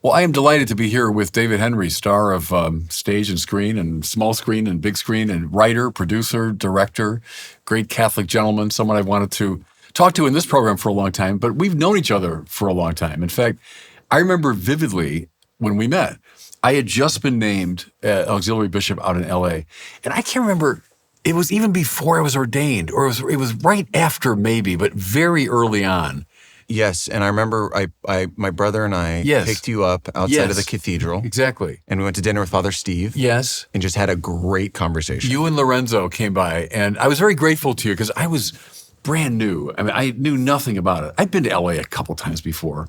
Well, I am delighted to be here with David Henrie, star of stage and screen and small screen and big screen, and writer, producer, director, great Catholic gentleman, someone I've wanted to talk to in this program for a long time, but we've known each other for a long time. In fact, I remember vividly when we met. I had just been named auxiliary bishop out in L.A., and I can't remember, it was even before I was ordained, or it was right after maybe, but very early on. Yes, and I remember my brother and I picked you up outside of the cathedral. Exactly. And we went to dinner with Father Steve. Yes. And just had a great conversation. You and Lorenzo came by, and I was very grateful to you because I was brand new. I mean, I knew nothing about it. I'd been to LA a couple times before,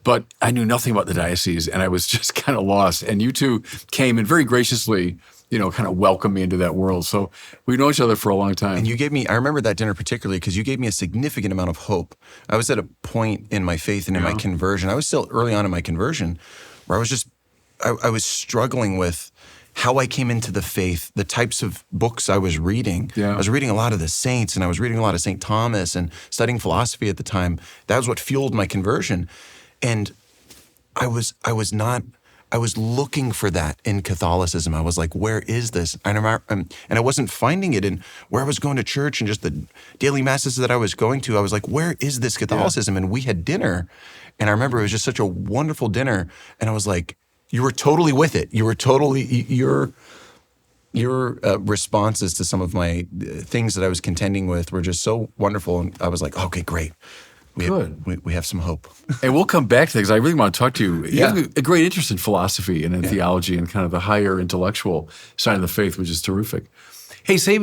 but I knew nothing about the diocese, and I was just kind of lost. And you two came and very graciously, kind of welcomed me into that world. So we've known each other for a long time. And you gave me, I remember that dinner particularly because you gave me a significant amount of hope. I was at a point in my faith and in my conversion. I was still early on in my conversion where I was just, I was struggling with how I came into the faith, the types of books I was reading. Yeah. I was reading a lot of the saints, and I was reading a lot of St. Thomas and studying philosophy at the time. That was what fueled my conversion. And I was looking for that in Catholicism. I was like, where is this? And I wasn't finding it in where I was going to church and just the daily masses that I was going to. I was like, where is this Catholicism? And we had dinner, and I remember it was just such a wonderful dinner. And I was like, you were totally with it. You were totally, your responses to some of my things that I was contending with were just so wonderful. And I was like, okay, great. We have some hope. And we'll come back to that because I really want to talk to you. You have a great interest in philosophy and in theology and kind of the higher intellectual side of the faith, which is terrific. Hey, say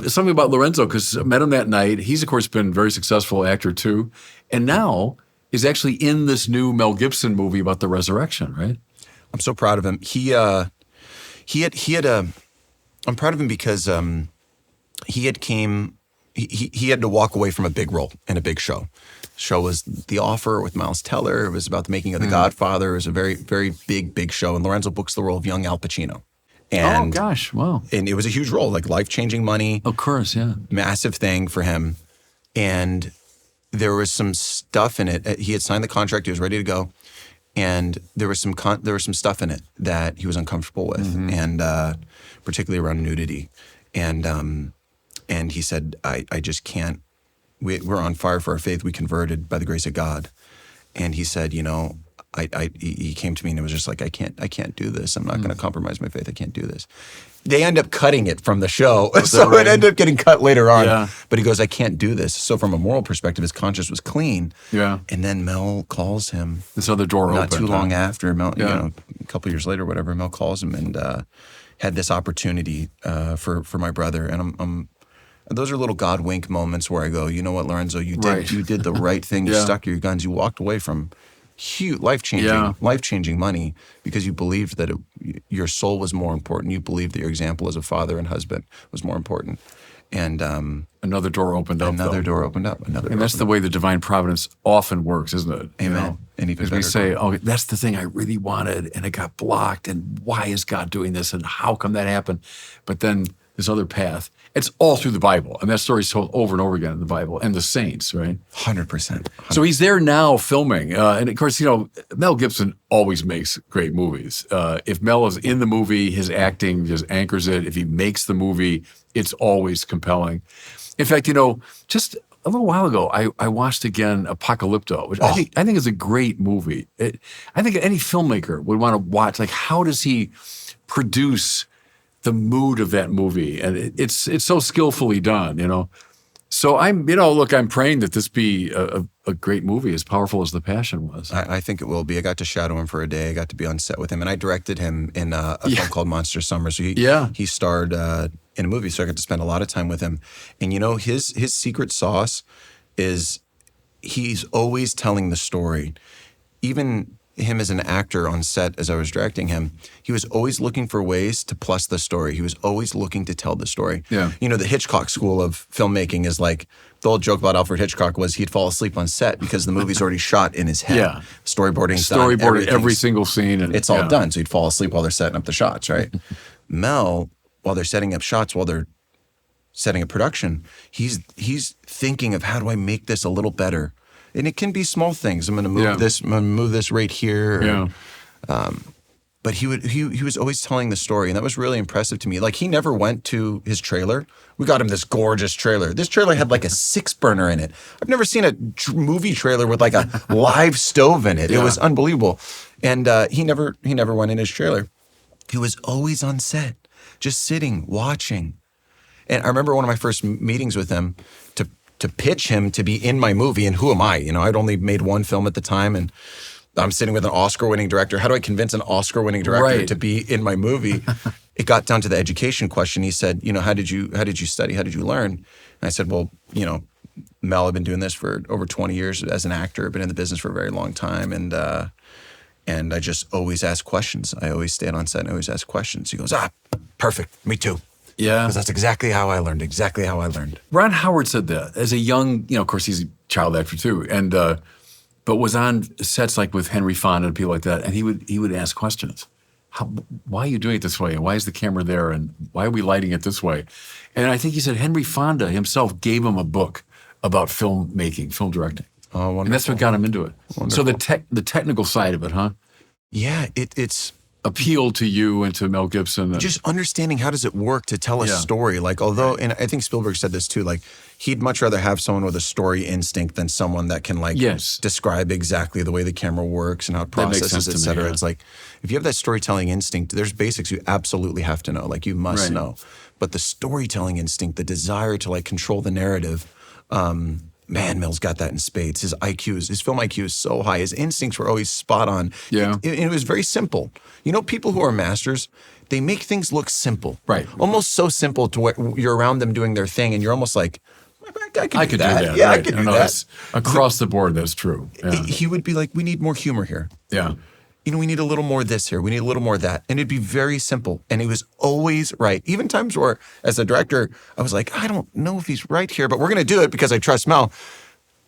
something about Lorenzo, because I met him that night. He's, of course, been a very successful actor, too. And now is actually in this new Mel Gibson movie about the resurrection, right? I'm so proud of him. I'm proud of him because he had to walk away from a big role in a big show. Show was The Offer with Miles Teller. It was about the making of The Godfather. It was a very, very big show. And Lorenzo books the role of young Al Pacino. And, oh, gosh, wow. And it was a huge role, like life-changing money. Of course, yeah. Massive thing for him. And there was some stuff in it. He had signed the contract. He was ready to go. And there was some stuff in it that he was uncomfortable with, and particularly around nudity. And he said, I just can't. We're on fire for our faith. We converted by the grace of God. And he said, he came to me and it was just like, I can't do this. I'm not going to compromise my faith. I can't do this. They end up cutting it from the show. So right? It ended up getting cut later on. Yeah. But he goes, I can't do this. So from a moral perspective, his conscience was clean. Yeah. And then Mel calls him. This other door opened. Not too long after, Mel, a couple years later, whatever, Mel calls him and had this opportunity for my brother. And those are little God wink moments where I go, you know what, Lorenzo, you did the right thing. You stuck your guns. You walked away from huge, life-changing money because you believed that your soul was more important. You believed that your example as a father and husband was more important. And another door opened up. And that's the way the divine providence often works, isn't it? Amen. And even we say, oh, that's the thing I really wanted, and it got blocked. And why is God doing this? And how come that happened? But then this other path. It's all through the Bible. And that story's told over and over again in the Bible and the saints, right? 100%. So he's there now filming. And of course, Mel Gibson always makes great movies. If Mel is in the movie, his acting just anchors it. If he makes the movie, it's always compelling. In fact, just a little while ago, I watched again Apocalypto, which I think is a great movie. I think any filmmaker would want to watch, like, how does he produce the mood of that movie, and it's so skillfully done, So I'm praying that this be a great movie, as powerful as The Passion was. I think it will be. I got to shadow him for a day. I got to be on set with him, and I directed him in a film called Monster Summer. So he starred in a movie, so I got to spend a lot of time with him. And his secret sauce is he's always telling the story. Even him as an actor on set, as I was directing him, he was always looking for ways to plus the story. He was always looking to tell the story. Yeah. The Hitchcock school of filmmaking is like, the old joke about Alfred Hitchcock was he'd fall asleep on set because the movie's already shot in his head. Yeah. Storyboarding's done. Every single scene. And it's all done. So he'd fall asleep while they're setting up the shots, right? Mel, while they're setting up shots, while they're setting up production, he's thinking of, how do I make this a little better? And it can be small things. I'm going to move this. I'm going to move this right here. But he was always telling the story, and that was really impressive to me. Like, he never went to his trailer. We got him this gorgeous trailer. This trailer had like a 6-burner in it. I've never seen a movie trailer with like a live stove in it. Yeah. It was unbelievable. And he never went in his trailer. He was always on set, just sitting, watching. And I remember one of my first meetings with him to pitch him to be in my movie. And who am I? You know, I'd only made one film at the time, and I'm sitting with an Oscar-winning director. How do I convince an Oscar-winning director to be in my movie? It got down to the education question. He said, you know, how did you study? How did you learn? And I said, well, you know, Mel, I've been doing this for over 20 years as an actor. I've been in the business for a very long time. And I just always ask questions. I always stand on set and always ask questions. He goes, perfect. Me too. Yeah. Because that's exactly how I learned. Ron Howard said that as a young, you know, of course he's a child actor too, and but was on sets like with Henrie Fonda and people like that, and he would ask questions. Why are you doing it this way? And why is the camera there? And why are we lighting it this way? And I think he said Henrie Fonda himself gave him a book about filmmaking, film directing. Oh, wonderful. And that's what got him into it. Wonderful. So the technical side of it, huh? Yeah, it's appealed to you and to Mel Gibson. Just understanding how does it work to tell a story. Like, although, and I think Spielberg said this too, like, he'd much rather have someone with a story instinct than someone that can like describe exactly the way the camera works and how it processes, et cetera. It's like, if you have that storytelling instinct, there's basics you absolutely have to know. Like, you must know. But the storytelling instinct, the desire to like control the narrative, man, Mel's got that in spades. His film IQ is so high. His instincts were always spot on. Yeah. It was very simple. You know, people who are masters, they make things look simple. Right. Almost so simple to where you're around them doing their thing and you're almost like, I could do that. Yeah, right. I could do that. Across the board, that's true. Yeah. He would be like, we need more humor here. Yeah. You know, we need a little more of this here. We need a little more of that. And it'd be very simple. And he was always right. Even times where, as a director, I was like, I don't know if he's right here, but we're going to do it because I trust Mel.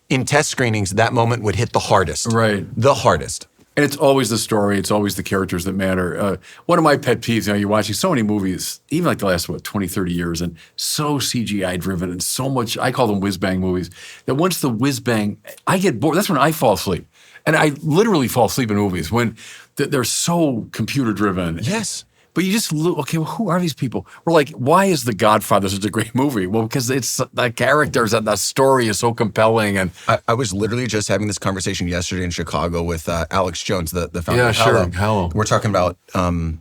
In test screenings, that moment would hit the hardest. Right. The hardest. And it's always the story. It's always the characters that matter. One of my pet peeves, you know, you're watching so many movies, even like the last, 20, 30 years, and so CGI driven and so much, I call them whiz-bang movies, that once the whiz-bang, I get bored. That's when I fall asleep. And I literally fall asleep in movies when they're so computer driven. Yes. But you just look, okay, well, who are these people? We're like, why is The Godfather such a great movie? Well, because it's the characters and the story is so compelling. And I was literally just having this conversation yesterday in Chicago with Alex Jones, the founder of Hello. We're talking about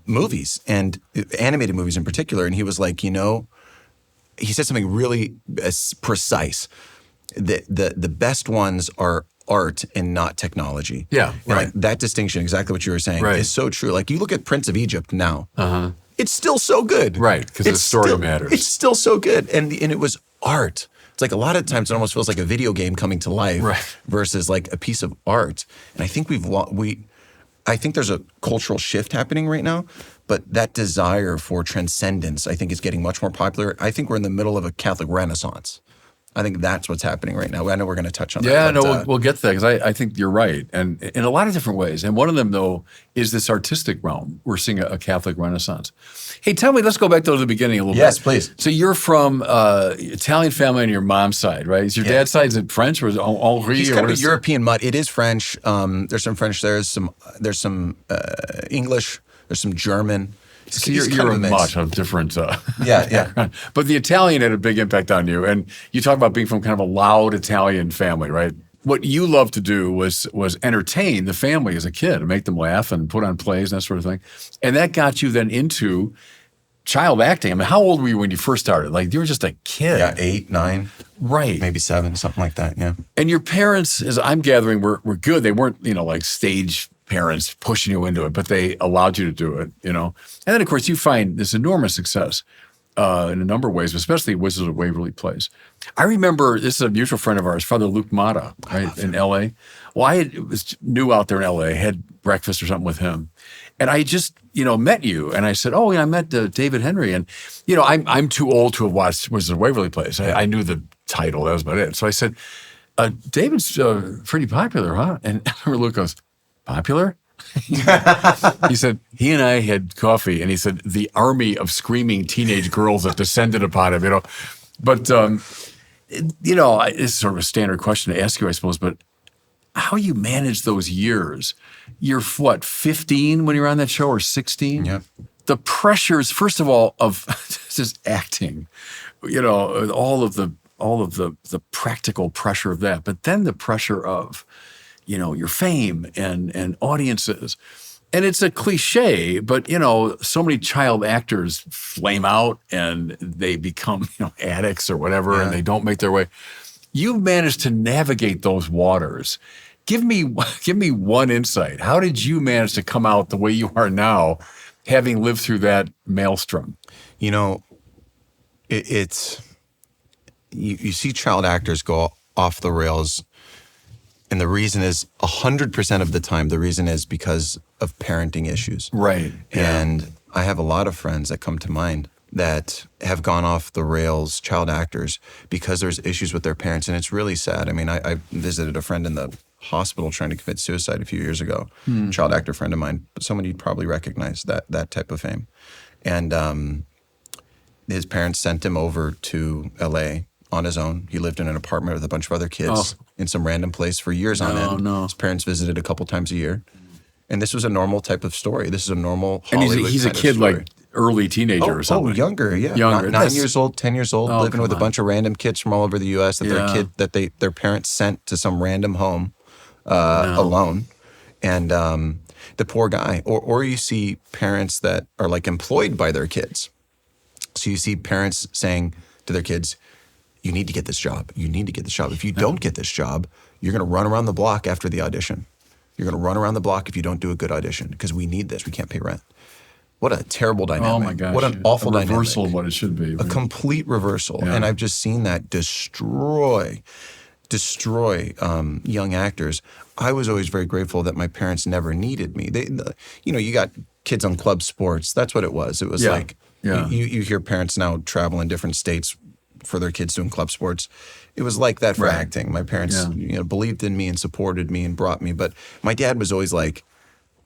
movies and animated movies in particular. And he was like, you know, he said something really precise. The best ones are art and not technology. Yeah, and like that distinction, exactly what you were saying, is so true. Like, you look at Prince of Egypt now, it's still so good. Right, because the story matters. It's still so good. And it was art. It's like a lot of times it almost feels like a video game coming to life versus like a piece of art. And I think I think there's a cultural shift happening right now, but that desire for transcendence, I think, is getting much more popular. I think we're in the middle of a Catholic Renaissance. I think that's what's happening right now. I know we're going to touch on that. Yeah, no, we'll get to that because I think you're right. And in a lot of different ways. And one of them, though, is this artistic realm. We're seeing a Catholic Renaissance. Hey, tell me, let's go back to the beginning a little bit. Yes, please. So you're from Italian family on your mom's side, right? Is your dad's side, is it French or is it Henrie? He's kind of a European mutt. It is French. There's some French there. There's some English. There's some German. So you're a much of different. Yeah. But the Italian had a big impact on you, and you talk about being from kind of a loud Italian family, right? What you loved to do was entertain the family as a kid and make them laugh and put on plays and that sort of thing, and that got you then into child acting. I mean, how old were you when you first started? Like, you were just a kid. Yeah, 8, 9, right? Maybe 7, something like that. Yeah. And your parents, as I'm gathering, were good. They weren't, like stage parents pushing you into it, but they allowed you to do it, And then, of course, you find this enormous success in a number of ways, especially Wizards of Waverly Place. I remember, this is a mutual friend of ours, Father Luke Mata, right, in L.A. Well, I was new out there in L.A., had breakfast or something with him. And I just, met you. And I said, I met David Henrie. And, I'm too old to have watched Wizards of Waverly Place. I knew the title. That was about it. So I said, David's pretty popular, huh? And Luke goes, popular? He said, he and I had coffee, and he said, the army of screaming teenage girls that descended upon him, But, it's sort of a standard question to ask you, I suppose, but how you manage those years. You're what, 15 when you're on that show, or 16? Yeah. The pressures, first of all, of just acting, all of the practical pressure of that, but then the pressure of, your fame and audiences. And it's a cliche, but, so many child actors flame out and they become, addicts or whatever, and they don't make their way. You've managed to navigate those waters. Give me one insight. How did you manage to come out the way you are now, having lived through that maelstrom? It's you see child actors go off the rails, and the reason is 100% of the time, the reason is because of parenting issues. Right. Yeah. And I have a lot of friends that come to mind that have gone off the rails, child actors, because there's issues with their parents. And it's really sad. I mean, I visited a friend in the hospital trying to commit suicide a few years ago, child actor friend of mine, but someone you'd probably recognize, that type of fame. And his parents sent him over to LA on his own. He lived in an apartment with a bunch of other kids in some random place for years on end. No. His parents visited a couple times a year. And this was a normal type of story. This is a normal And Hollywood he's a kind of kid, story. like early teenager or something. Oh, younger, yeah. Younger. 9 years old, 10 years old, living with a come bunch of random kids from all over the U.S. that their parents sent to some random home alone. And the poor guy. Or you see parents that are like employed by their kids. So you see parents saying to their kids, you need to get this job. You need to get this job. If you don't get this job, you're going to run around the block after the audition. You're going to run around the block if you don't do a good audition, because we need this. We can't pay rent. What a terrible dynamic. Oh my gosh. What an awful dynamic. A reversal of what it should be. A complete reversal. Yeah. And I've just seen that destroy young actors. I was always very grateful that my parents never needed me. You got kids on club sports. That's what it was. It was you hear parents now travel in different states for their kids doing club sports. It was like that for acting. My parents believed in me and supported me and brought me. But my dad was always like,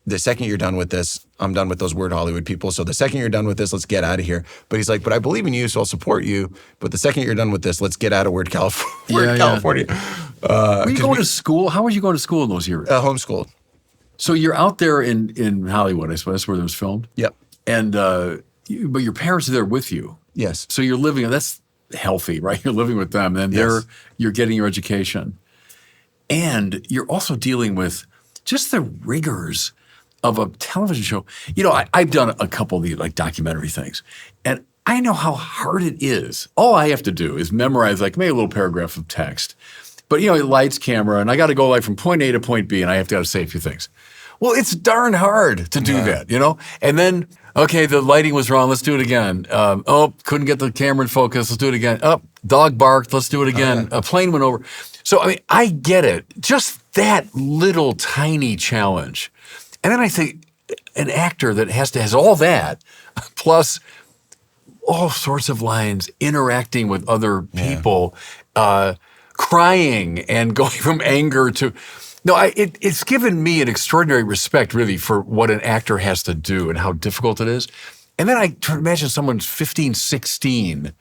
the second you're done with this, I'm done with those weird Hollywood people. So the second you're done with this, let's get out of here. But he's like, but I believe in you, so I'll support you. But the second you're done with this, let's get out of weird California. Were you going to school? How was you going to school in those years? Homeschooled. So you're out there in Hollywood, I suppose. That's where it was filmed? Yep. And but your parents are there with you. Yes. So you're living, that's healthy, right? You're living with them, and you're getting your education. And you're also dealing with just the rigors of a television show. I've done a couple of these like documentary things, and I know how hard it is. All I have to do is memorize like maybe a little paragraph of text. But lights, camera, and I got to go like from point A to point B, and I have to say a few things. Well, it's darn hard to do that, And then, okay, the lighting was wrong. Let's do it again. Couldn't get the camera in focus. Let's do it again. Dog barked. Let's do it again. A plane went over. So, I mean, I get it. Just that little tiny challenge. And then I think an actor that has all that, plus all sorts of lines, interacting with other people, crying and going from anger to... No, it's given me an extraordinary respect, really, for what an actor has to do and how difficult it is. And then I try to imagine someone's 15, 16.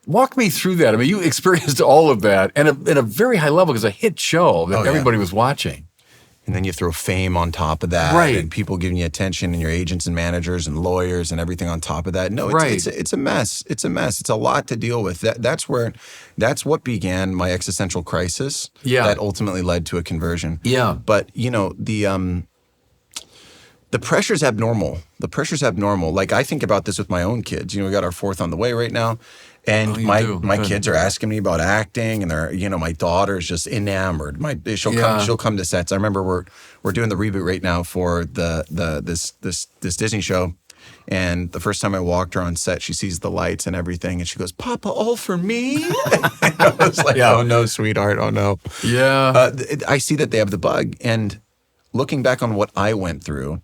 Walk me through that. I mean, you experienced all of that and at a very high level, because a hit show that everybody was watching. And then you throw fame on top of that, and people giving you attention, and your agents and managers and lawyers and everything on top of that. No, it's a mess. It's a mess. It's a lot to deal with. That's what began my existential crisis. Yeah. That ultimately led to a conversion. Yeah. But the pressure's abnormal. The pressure's abnormal. Like, I think about this with my own kids. We got our 4th on the way right now. And my kids are asking me about acting, and they're, my daughter's just enamored. She'll come to sets. I remember we're doing the reboot right now for this Disney show, and the first time I walked her on set, she sees the lights and everything, and she goes, "Papa, all for me?" I was like, "Oh no, sweetheart, oh no." Yeah. I see that they have the bug, and looking back on what I went through,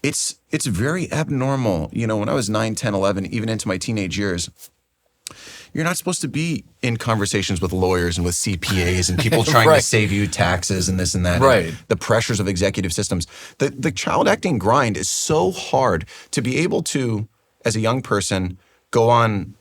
it's very abnormal. When I was 9, 10, 11, even into my teenage years, you're not supposed to be in conversations with lawyers and with CPAs and people trying to save you taxes and this and that. Right. And the pressures of executive systems. The child acting grind is so hard to be able to, as a young person, go on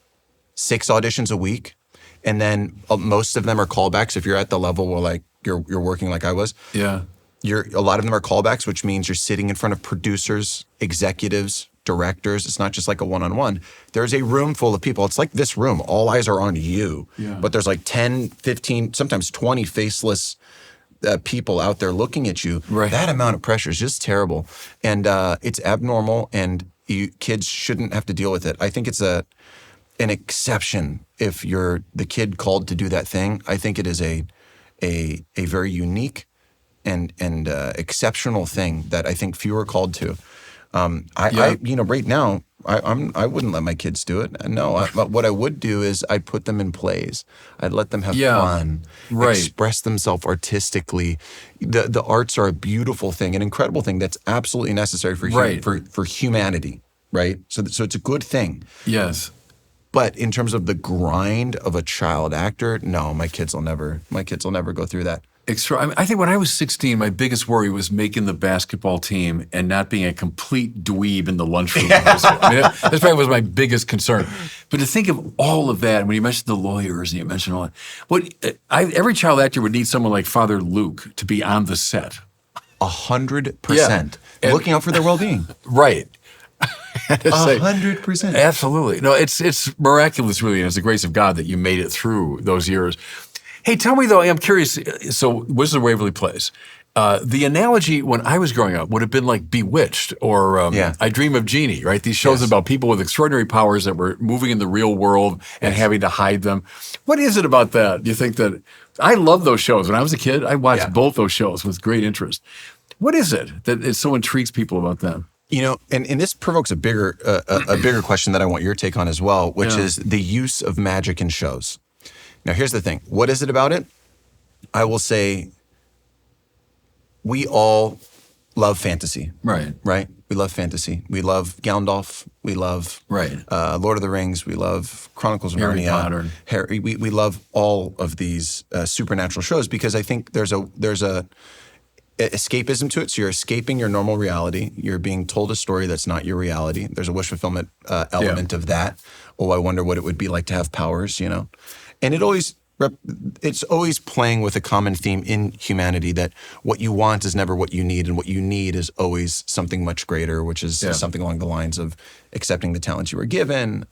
6 auditions a week. And then most of them are callbacks if you're at the level where, like, you're working like I was. Yeah. A lot of them are callbacks, which means you're sitting in front of producers, executives, directors. It's not just like a one-on-one. There's a room full of people. It's like this room. All eyes are on you. Yeah. But there's like 10, 15, sometimes 20 faceless people out there looking at you. Right. That amount of pressure is just terrible. And it's abnormal, and kids shouldn't have to deal with it. I think it's an exception if you're the kid called to do that thing. I think it is a very unique and exceptional thing that I think few are called to. Right now, I wouldn't let my kids do it. No, what I would do is I'd put them in plays. I'd let them have fun, express themselves artistically. The arts are a beautiful thing, an incredible thing that's absolutely necessary for humanity, right? So it's a good thing. Yes. But in terms of the grind of a child actor, no, my kids will never go through that. I think when I was 16, my biggest worry was making the basketball team and not being a complete dweeb in the lunchroom. That probably was my biggest concern. But to think of all of that, and when you mentioned the lawyers and you mentioned all that, every child actor would need someone like Father Luke to be on the set. 100%. Looking out for their well-being. Right. 100%. Absolutely. No, it's miraculous, really, and it's the grace of God that you made it through those years. Hey, tell me, though, I'm curious, so Wizard of Waverly Place. The analogy when I was growing up would have been like Bewitched or I Dream of Jeannie, right? These shows about people with extraordinary powers that were moving in the real world and having to hide them. What is it about that? Do you think that – I love those shows. When I was a kid, I watched both those shows with great interest. What is it that it so intrigues people about them? You know, and this provokes a bigger question that I want your take on as well, which is the use of magic in shows. Now, here's the thing. What is it about it? I will say we all love fantasy. Right. Right? We love fantasy. We love Gandalf. We love Lord of the Rings. We love Chronicles of Narnia. Potter. Harry. We love all of these supernatural shows because I think there's a escapism to it. So you're escaping your normal reality. You're being told a story that's not your reality. There's a wish fulfillment element of that. Oh, I wonder what it would be like to have powers, you know? And it's always playing with a common theme in humanity that what you want is never what you need, and what you need is always something much greater, which is something along the lines of accepting the talents you were given.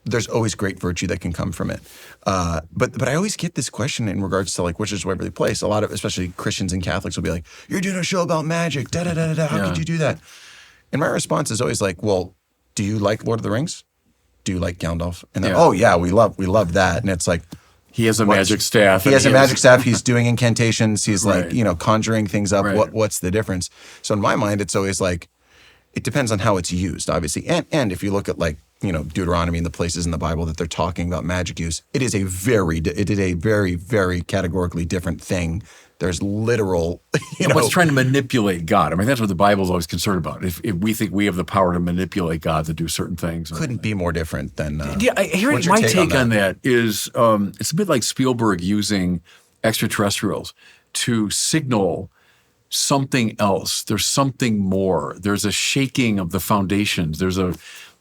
There's always great virtue that can come from it. But I always get this question in regards to like Wizards of Waverly Place. A lot of, especially Christians and Catholics, will be like, "You're doing a show about magic, da da da da. How could you do that?" And my response is always like, "Well, do you like Lord of the Rings? Do you like Gandalf?" And then, "Oh yeah, we love that." And it's like, he has a magic staff. He has a magic staff. He's doing incantations. He's like, conjuring things up. Right. What's the difference? So in my mind, it's always like, it depends on how it's used, obviously. And if you look at like, Deuteronomy and the places in the Bible that they're talking about magic use, it is a very, very categorically different thing. There's literal, What's trying to manipulate God. I mean, that's what the Bible's always concerned about. If we think we have the power to manipulate God to do certain things. Couldn't be more different than my take on that is it's a bit like Spielberg using extraterrestrials to signal something else. There's something more. There's a shaking of the foundations. There's a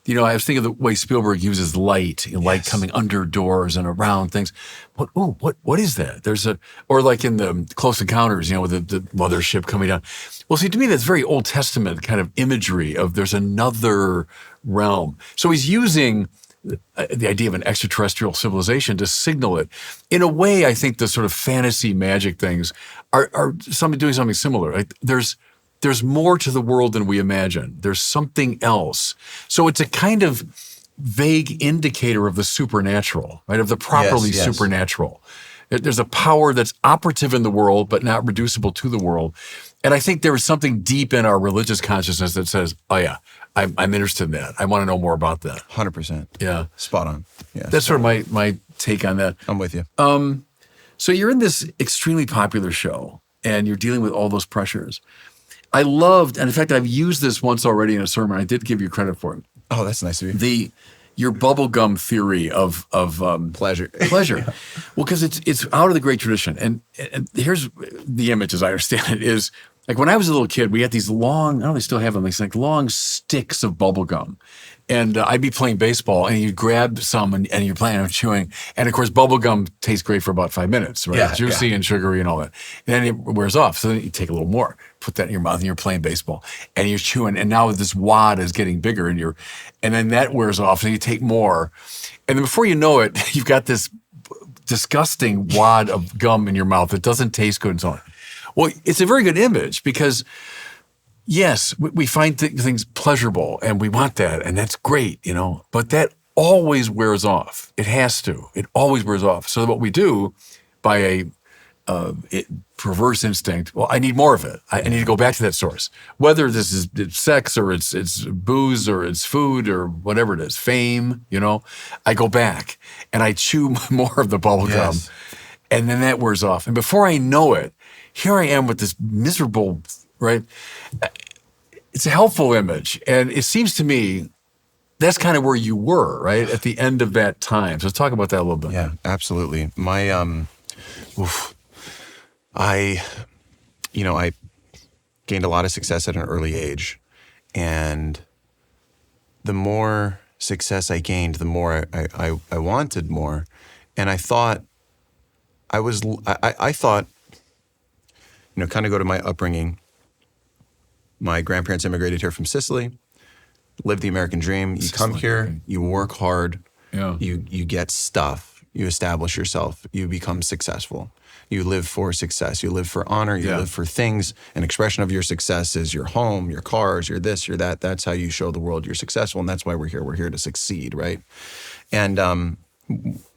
I was thinking of the way Spielberg uses light, light coming under doors and around things. What is that? Or like in the Close Encounters, with the mothership coming down. Well, see, to me, that's very Old Testament kind of imagery of there's another realm. So he's using the idea of an extraterrestrial civilization to signal it. In a way, I think the sort of fantasy magic things are doing something similar. Like there's more to the world than we imagine. There's something else. So it's a kind of vague indicator of the supernatural, right? Of the properly supernatural. There's a power that's operative in the world, but not reducible to the world. And I think there is something deep in our religious consciousness that says, oh yeah, I'm interested in that. I want to know more about that. 100%. Yeah. Spot on. Yeah, that's sort of my take on that. I'm with you. So you're in this extremely popular show and you're dealing with all those pressures. I loved, and in fact, I've used this once already in a sermon. I did give you credit for it. Oh, that's nice of you. Your bubblegum theory of pleasure. Well, because it's out of the great tradition. And here's the image, as I understand it, is Like when I was a little kid, we had these long, I don't know if they still have them, these like long sticks of bubble gum. And I'd be playing baseball and you'd grab some and you're playing and chewing. And of course, bubble gum tastes great for about 5 minutes, right? Yeah, Juicy and sugary and all that. And then it wears off. So then you take a little more, put that in your mouth and you're playing baseball and you're chewing. And now this wad is getting bigger and then that wears off and you take more. And then before you know it, you've got this disgusting wad of gum in your mouth that doesn't taste good and so on. Well, it's a very good image because, yes, we find things pleasurable and we want that and that's great, but that always wears off. It has to. It always wears off. So what we do by a perverse instinct, well, I need more of it. I need to go back to that source. Whether this is sex or it's booze or it's food or whatever it is, fame, I go back and I chew more of the bubble gum and then that wears off. And before I know it, here I am with this miserable, right? It's a helpful image. And it seems to me that's kind of where you were, right? At the end of that time. So let's talk about that a little bit. Yeah, absolutely. I gained a lot of success at an early age. And the more success I gained, the more I wanted more. And I thought, kind of go to my upbringing. My grandparents immigrated here from Sicily, lived the American dream. You come here, you work hard, you get stuff, you establish yourself, you become successful. You live for success, you live for honor, you live for things. An expression of your success is your home, your cars, your this, your that. That's how you show the world you're successful, and that's why we're here. We're here to succeed, right? And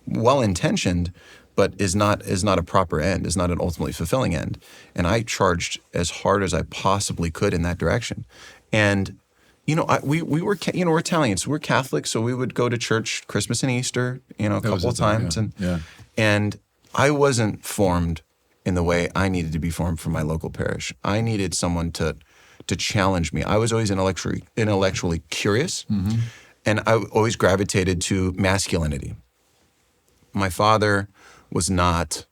well-intentioned, but is not a proper end, is not an ultimately fulfilling end. And I charged as hard as I possibly could in that direction. And, we were, we're Italian, so we're Catholic, so we would go to church Christmas and Easter, a couple of times. And I wasn't formed in the way I needed to be formed for my local parish. I needed someone to challenge me. I was always intellectually curious, and I always gravitated to masculinity. My father was not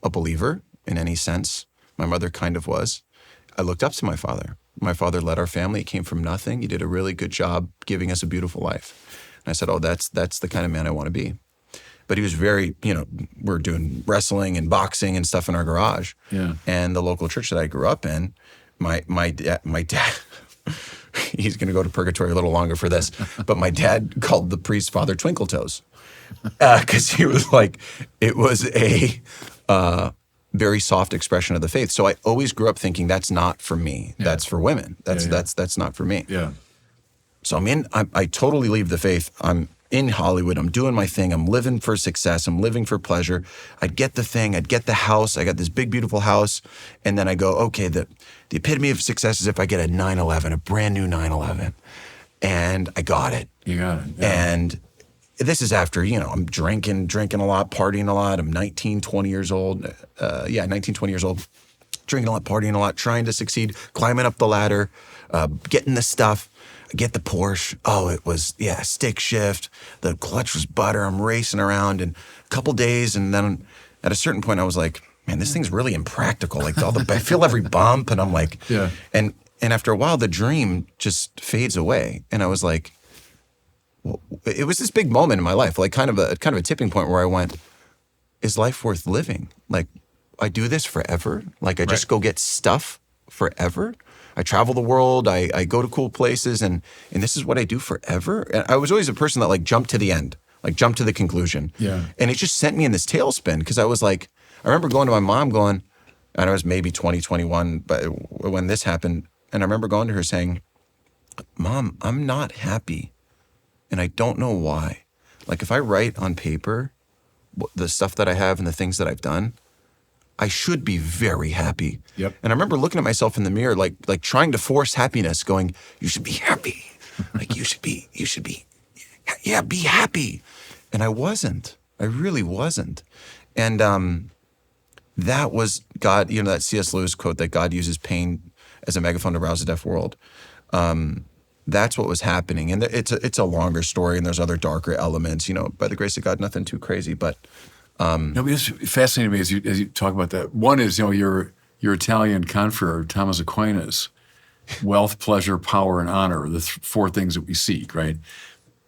a believer in any sense. My mother kind of was. I looked up to my father. My father led our family. He came from nothing. He did a really good job giving us a beautiful life. And I said, oh, that's the kind of man I want to be. But he was very, we're doing wrestling and boxing and stuff in our garage. Yeah. And the local church that I grew up in, my dad, he's going to go to purgatory a little longer for this, but my dad called the priest Father Twinkletoes. Because he was like, it was a very soft expression of the faith. So I always grew up thinking that's not for me. Yeah. That's for women. That's not for me. Yeah. So I totally leave the faith. I'm in Hollywood. I'm doing my thing. I'm living for success. I'm living for pleasure. I'd get the thing. I'd get the house. I got this big, beautiful house. And then I go, okay, the epitome of success is if I get a 911, a brand new 911. And I got it. You got it. Yeah. And this is after, I'm drinking a lot, partying a lot. I'm 19, 20 years old. 19, 20 years old. Drinking a lot, partying a lot, trying to succeed, climbing up the ladder, getting the stuff. I get the Porsche. Oh, it was, stick shift. The clutch was butter. I'm racing around in a couple days. And then at a certain point, I was like, man, this thing's really impractical. Like I feel every bump. And I'm like, and after a while, the dream just fades away. And I was like, it was this big moment in my life, like kind of a tipping point where I went, is life worth living? Like, I do this forever? Like, I just go get stuff forever? I travel the world, I go to cool places, and this is what I do forever? And I was always a person that, like, jumped to the end, like, jumped to the conclusion. Yeah. And it just sent me in this tailspin, because I was like, I remember going to my mom and I was maybe 20, 21, but when this happened, and I remember going to her saying, Mom, I'm not happy. And I don't know why. Like, if I write on paper the stuff that I have and the things that I've done, I should be very happy. Yep. And I remember looking at myself in the mirror, like trying to force happiness, going, you should be happy. Like, you should be, be happy. And I wasn't. I really wasn't. And that was God, that C.S. Lewis quote that God uses pain as a megaphone to rouse the deaf world. That's what was happening. And it's a longer story, and there's other darker elements, by the grace of God, nothing too crazy. But it's fascinating to me as you talk about that. One is, your your Italian confrere, Thomas Aquinas, wealth, pleasure, power, and honor are the four things that we seek, right?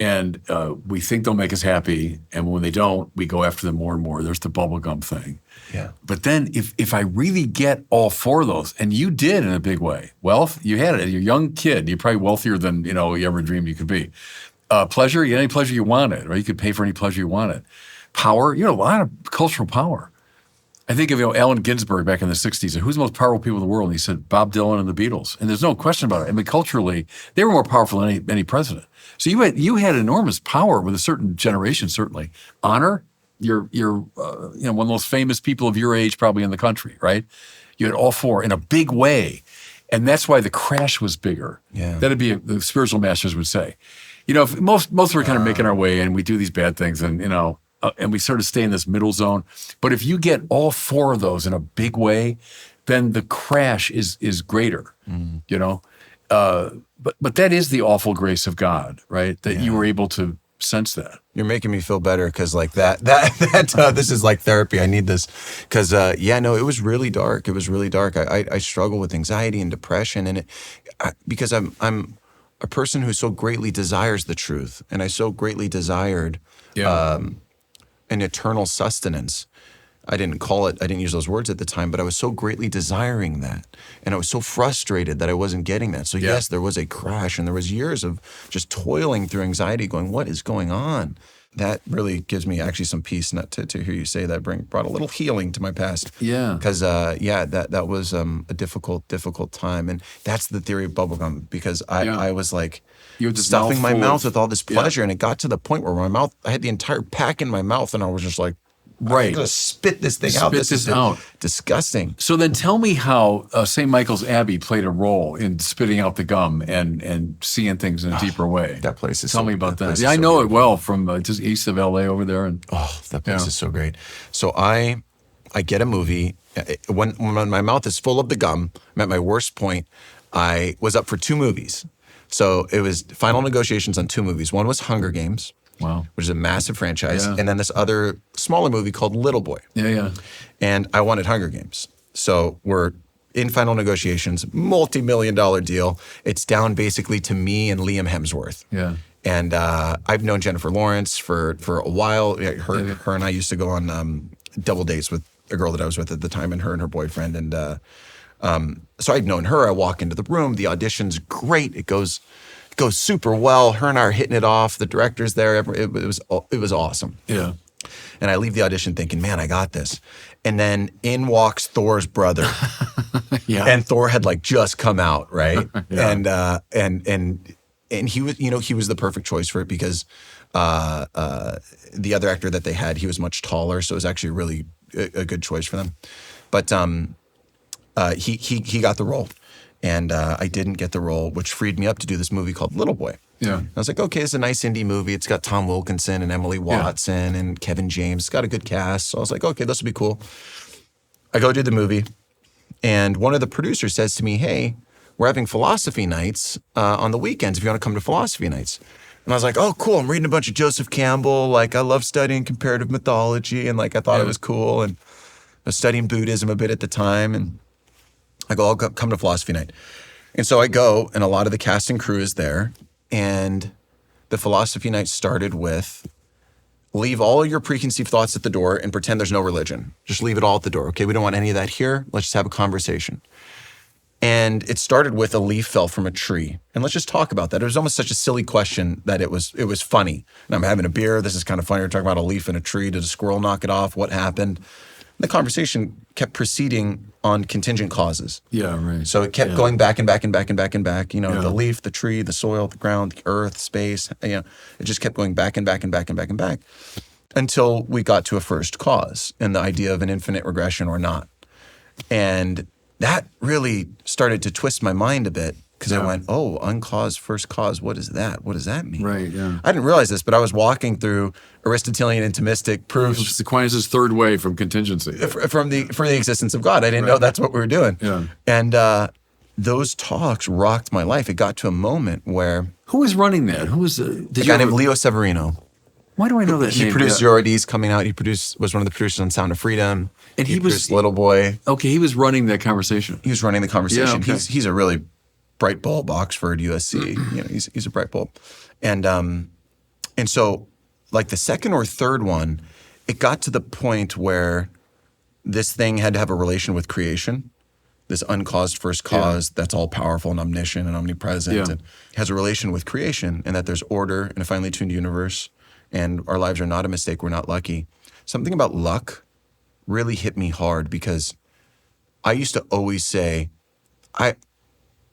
And we think they'll make us happy, and when they don't, we go after them more and more. There's the bubblegum thing. Yeah. But then if I really get all four of those, and you did in a big way, wealth, you had it. You're a young kid. You're probably wealthier than you ever dreamed you could be. Pleasure, you had any pleasure you wanted, right? You could pay for any pleasure you wanted. Power, a lot of cultural power. I think of Allen Ginsberg back in the 60s. Who's the most powerful people in the world? And he said Bob Dylan and the Beatles. And there's no question about it. I mean, culturally, they were more powerful than any president. So you had enormous power with a certain generation, certainly. Honor, you're one of the most famous people of your age probably in the country, right? You had all four in a big way. And that's why the crash was bigger. Yeah. That'd be, the spiritual masters would say. If most of us are kind of making our way and we do these bad things and we sort of stay in this middle zone. But if you get all four of those in a big way, then the crash is greater, But that is the awful grace of God, right? That you were able to sense that. You're making me feel better because like that this is like therapy. I need this because it was really dark. It was really dark. I struggle with anxiety and depression, and because I'm a person who so greatly desires the truth, and I so greatly desired an eternal sustenance. I didn't use those words at the time, but I was so greatly desiring that. And I was so frustrated that I wasn't getting that. So yes, there was a crash, and there was years of just toiling through anxiety going, what is going on? That really gives me actually some peace not to hear you say that brought a little healing to my past. Yeah. Because, that was a difficult time. And that's the theory of bubblegum, because I was like stuffing my mouth with all this pleasure. And it got to the point where I had the entire pack in my mouth, and I was just like, right. I'm going to spit this thing out. This is disgusting. So then tell me how St. Michael's Abbey played a role in spitting out the gum and seeing things in a deeper way. That place is Tell me about that. Yeah, I know it well from just east of L.A. over there. That place is so great. So I get a movie. When my mouth is full of the gum, I'm at my worst point. I was up for 2 movies. So it was final negotiations on 2 movies. One was Hunger Games. Wow. Which is a massive franchise. Yeah. And then this other smaller movie called Little Boy. Yeah. And I wanted Hunger Games. So we're in final negotiations, multi-million-dollar deal. It's down basically to me and Liam Hemsworth. Yeah. And I've known Jennifer Lawrence for a while. Her and I used to go on double dates with a girl that I was with at the time, and her boyfriend. And so I'd known her. I walk into the room. The audition's great. It goes super well. Her and I are hitting it off. The director's there. It was awesome. Yeah. And I leave the audition thinking, man, I got this. And then in walks Thor's brother. Yeah. And Thor had like just come out, right? Yeah. And he was, he was the perfect choice for it because the other actor that they had, he was much taller, so it was actually really a good choice for them. But he got the role. And I didn't get the role, which freed me up to do this movie called Little Boy. Yeah. I was like, okay, it's a nice indie movie. It's got Tom Wilkinson and Emily Watson and Kevin James. It's got a good cast. So I was like, okay, this will be cool. I go do the movie, and one of the producers says to me, hey, we're having philosophy nights on the weekends if you want to come to philosophy nights. And I was like, oh, cool. I'm reading a bunch of Joseph Campbell. Like, I love studying comparative mythology, and like I thought it was cool. And I was studying Buddhism a bit at the time, and I go, I'll come to philosophy night. And so I go, and a lot of the cast and crew is there. And the philosophy night started with, leave all of your preconceived thoughts at the door and pretend there's no religion. Just leave it all at the door. Okay, we don't want any of that here. Let's just have a conversation. And it started with a leaf fell from a tree. And let's just talk about that. It was almost such a silly question that it was funny. And I'm having a beer. This is kind of funny. We're talking about a leaf in a tree. Did a squirrel knock it off? What happened? The conversation kept proceeding on contingent causes. Yeah, right. So it kept going back and back and back and back and back. The leaf, the tree, the soil, the ground, the earth, space. It just kept going back and back and back and back and back until we got to a first cause and the idea of an infinite regression or not. And that really started to twist my mind a bit. Because I went, uncaused, first cause, what is that? What does that mean? Right, yeah. I didn't realize this, but I was walking through Aristotelian intimistic proofs. It's Aquinas' third way from contingency. For the existence of God. I didn't know that's what we were doing. Yeah. And those talks rocked my life. It got to a moment where... Who was running that? Who was... a guy named Leo Severino. Why do I know that He name? produced Yeah. Zero ID's coming out. Was one of the producers on Sound of Freedom. And he was produced Little Boy. Okay, he was running that conversation. He was running the conversation. Yeah, okay. He's a really bright bulb, Oxford, USC. He's a bright bulb. And so like the second or third one, it got to the point where this thing had to have a relation with creation. This uncaused first cause that's all powerful and omniscient and omnipresent and has a relation with creation, and that there's order in a finely tuned universe, and our lives are not a mistake, we're not lucky. Something about luck really hit me hard, because I used to always say,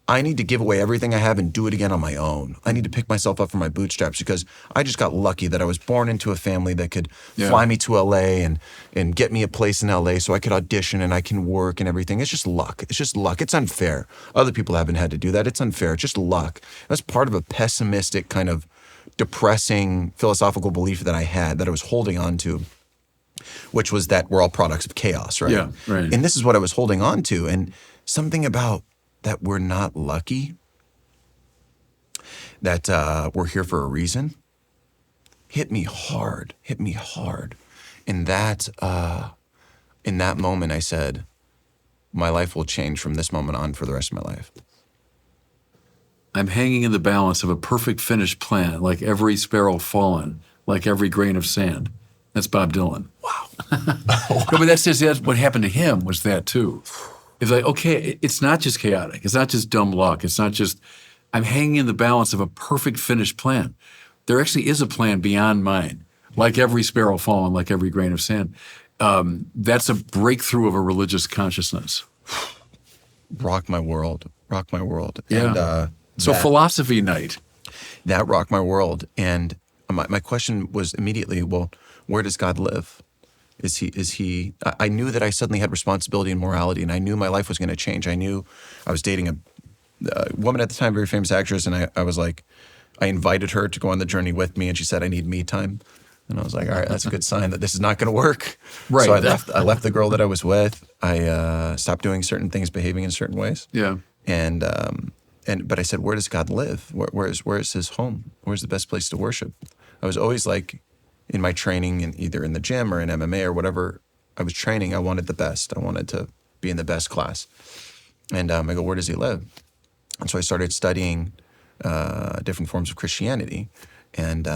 I need to give away everything I have and do it again on my own. I need to pick myself up from my bootstraps, because I just got lucky that I was born into a family that could fly me to LA and get me a place in LA so I could audition and I can work and everything. It's just luck. It's just luck. It's unfair. Other people haven't had to do that. It's unfair. It's just luck. That's part of a pessimistic, kind of depressing philosophical belief that I had, that I was holding on to, which was that we're all products of chaos, right? Yeah, right. And this is what I was holding on to. And something about that we're not lucky, that we're here for a reason, hit me hard. In that moment, I said, my life will change from this moment on for the rest of my life. I'm hanging in the balance of a perfect finished plan, like every sparrow fallen, like every grain of sand. That's Bob Dylan. Wow. No, but that's what happened to him, was that too. It's like, okay, it's not just chaotic. It's not just dumb luck. It's not just, I'm hanging in the balance of a perfect finished plan. There actually is a plan beyond mine, like every sparrow fallen, like every grain of sand. That's a breakthrough of a religious consciousness. Rocked my world. Yeah. And So philosophy night. that rocked my world. And my question was immediately, well, where does God live? Is he, I knew that I suddenly had responsibility and morality, and I knew my life was going to change. I knew I was dating a woman at the time, very famous actress, and I was like, I invited her to go on the journey with me, and she said, I need me time. And I was like, all right, that's a good sign that this is not going to work. Right. So I left the girl that I was with. I stopped doing certain things, behaving in certain ways. Yeah. But I said, where does God live? Where is his home? Where's the best place to worship? I was always like, in my training, either in the gym or in MMA or whatever I was training, I wanted the best. I wanted to be in the best class. And I go, where does he live? And so I started studying different forms of Christianity, and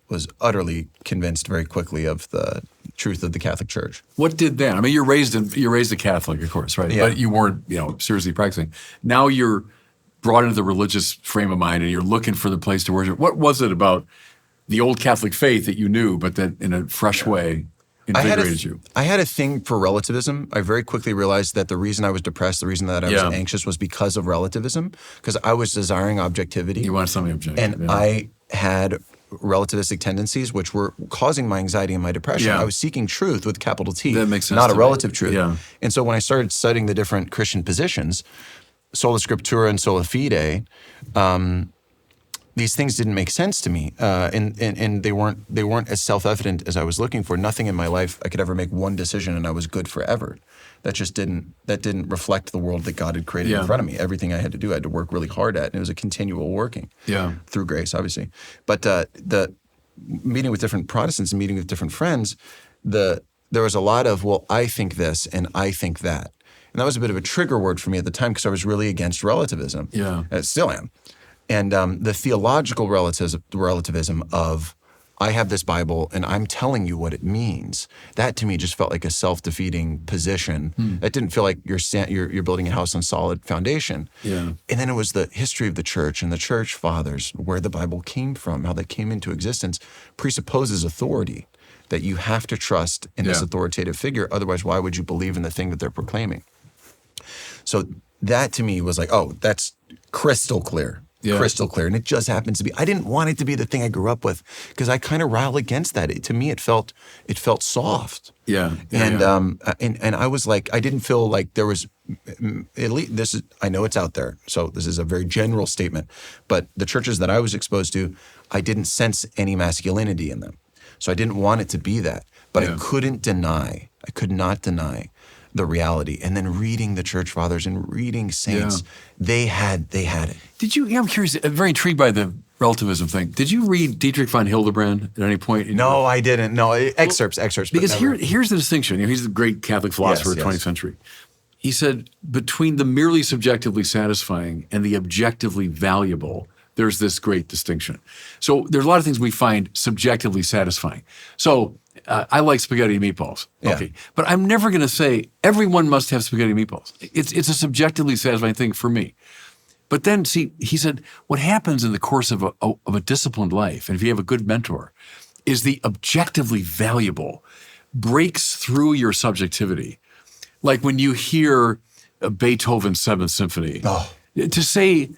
was utterly convinced very quickly of the truth of the Catholic Church. What did that? I mean, you're raised a Catholic, of course, right? Yeah. But you weren't, seriously practicing. Now you're brought into the religious frame of mind, and you're looking for the place to worship. What was it about the old Catholic faith that you knew, but that in a fresh way invigorated you? I had a thing for relativism. I very quickly realized that the reason I was depressed, the reason that I was anxious, was because of relativism, because I was desiring objectivity. You wanted something objective. And I had relativistic tendencies, which were causing my anxiety and my depression. Yeah. I was seeking truth with capital T, That makes sense not to a me. relative truth. Yeah. And so when I started studying the different Christian positions, sola scriptura and sola fide, these things didn't make sense to me, and they weren't as self-evident as I was looking for. Nothing in my life I could ever make one decision and I was good forever. That didn't reflect the world that God had created in front of me. Everything I had to do, I had to work really hard at, and it was a continual working. Through grace, obviously. But the meeting with different Protestants and meeting with different friends, there was a lot of, well, I think this and I think that. And that was a bit of a trigger word for me at the time, because I was really against relativism. Yeah. I still am. And the theological relativism of, I have this Bible and I'm telling you what it means, that to me just felt like a self-defeating position. It didn't feel like you're building a house on solid foundation. Yeah. And then it was the history of the church and the church fathers, where the Bible came from, how that came into existence, presupposes authority, that you have to trust in this authoritative figure. Otherwise, why would you believe in the thing that they're proclaiming? So that to me was like, oh, that's crystal clear. Crystal clear. And it just happens to be. I didn't want it to be the thing I grew up with, because I kind of rile against that. To me, it felt soft. And I was like, I didn't feel like there was, at least I know it's out there, so this is a very general statement, but the churches that I was exposed to, I didn't sense any masculinity in them. So I didn't want it to be that. But I could not deny the reality. And then reading the church fathers and reading saints, they had it. Did you? Yeah, I'm curious. I'm very intrigued by the relativism thing. Did you read Dietrich von Hildebrand at any point? No, I didn't. No, excerpts. Because here's the distinction. He's the great Catholic philosopher of the 20th century. He said, between the merely subjectively satisfying and the objectively valuable, there's this great distinction. So there's a lot of things we find subjectively satisfying. So I like spaghetti and meatballs. Okay. But I'm never going to say everyone must have spaghetti and meatballs. It's a subjectively satisfying thing for me. But then, see, he said, what happens in the course of a disciplined life, and if you have a good mentor, is the objectively valuable breaks through your subjectivity. Like when you hear Beethoven's Seventh Symphony, to say,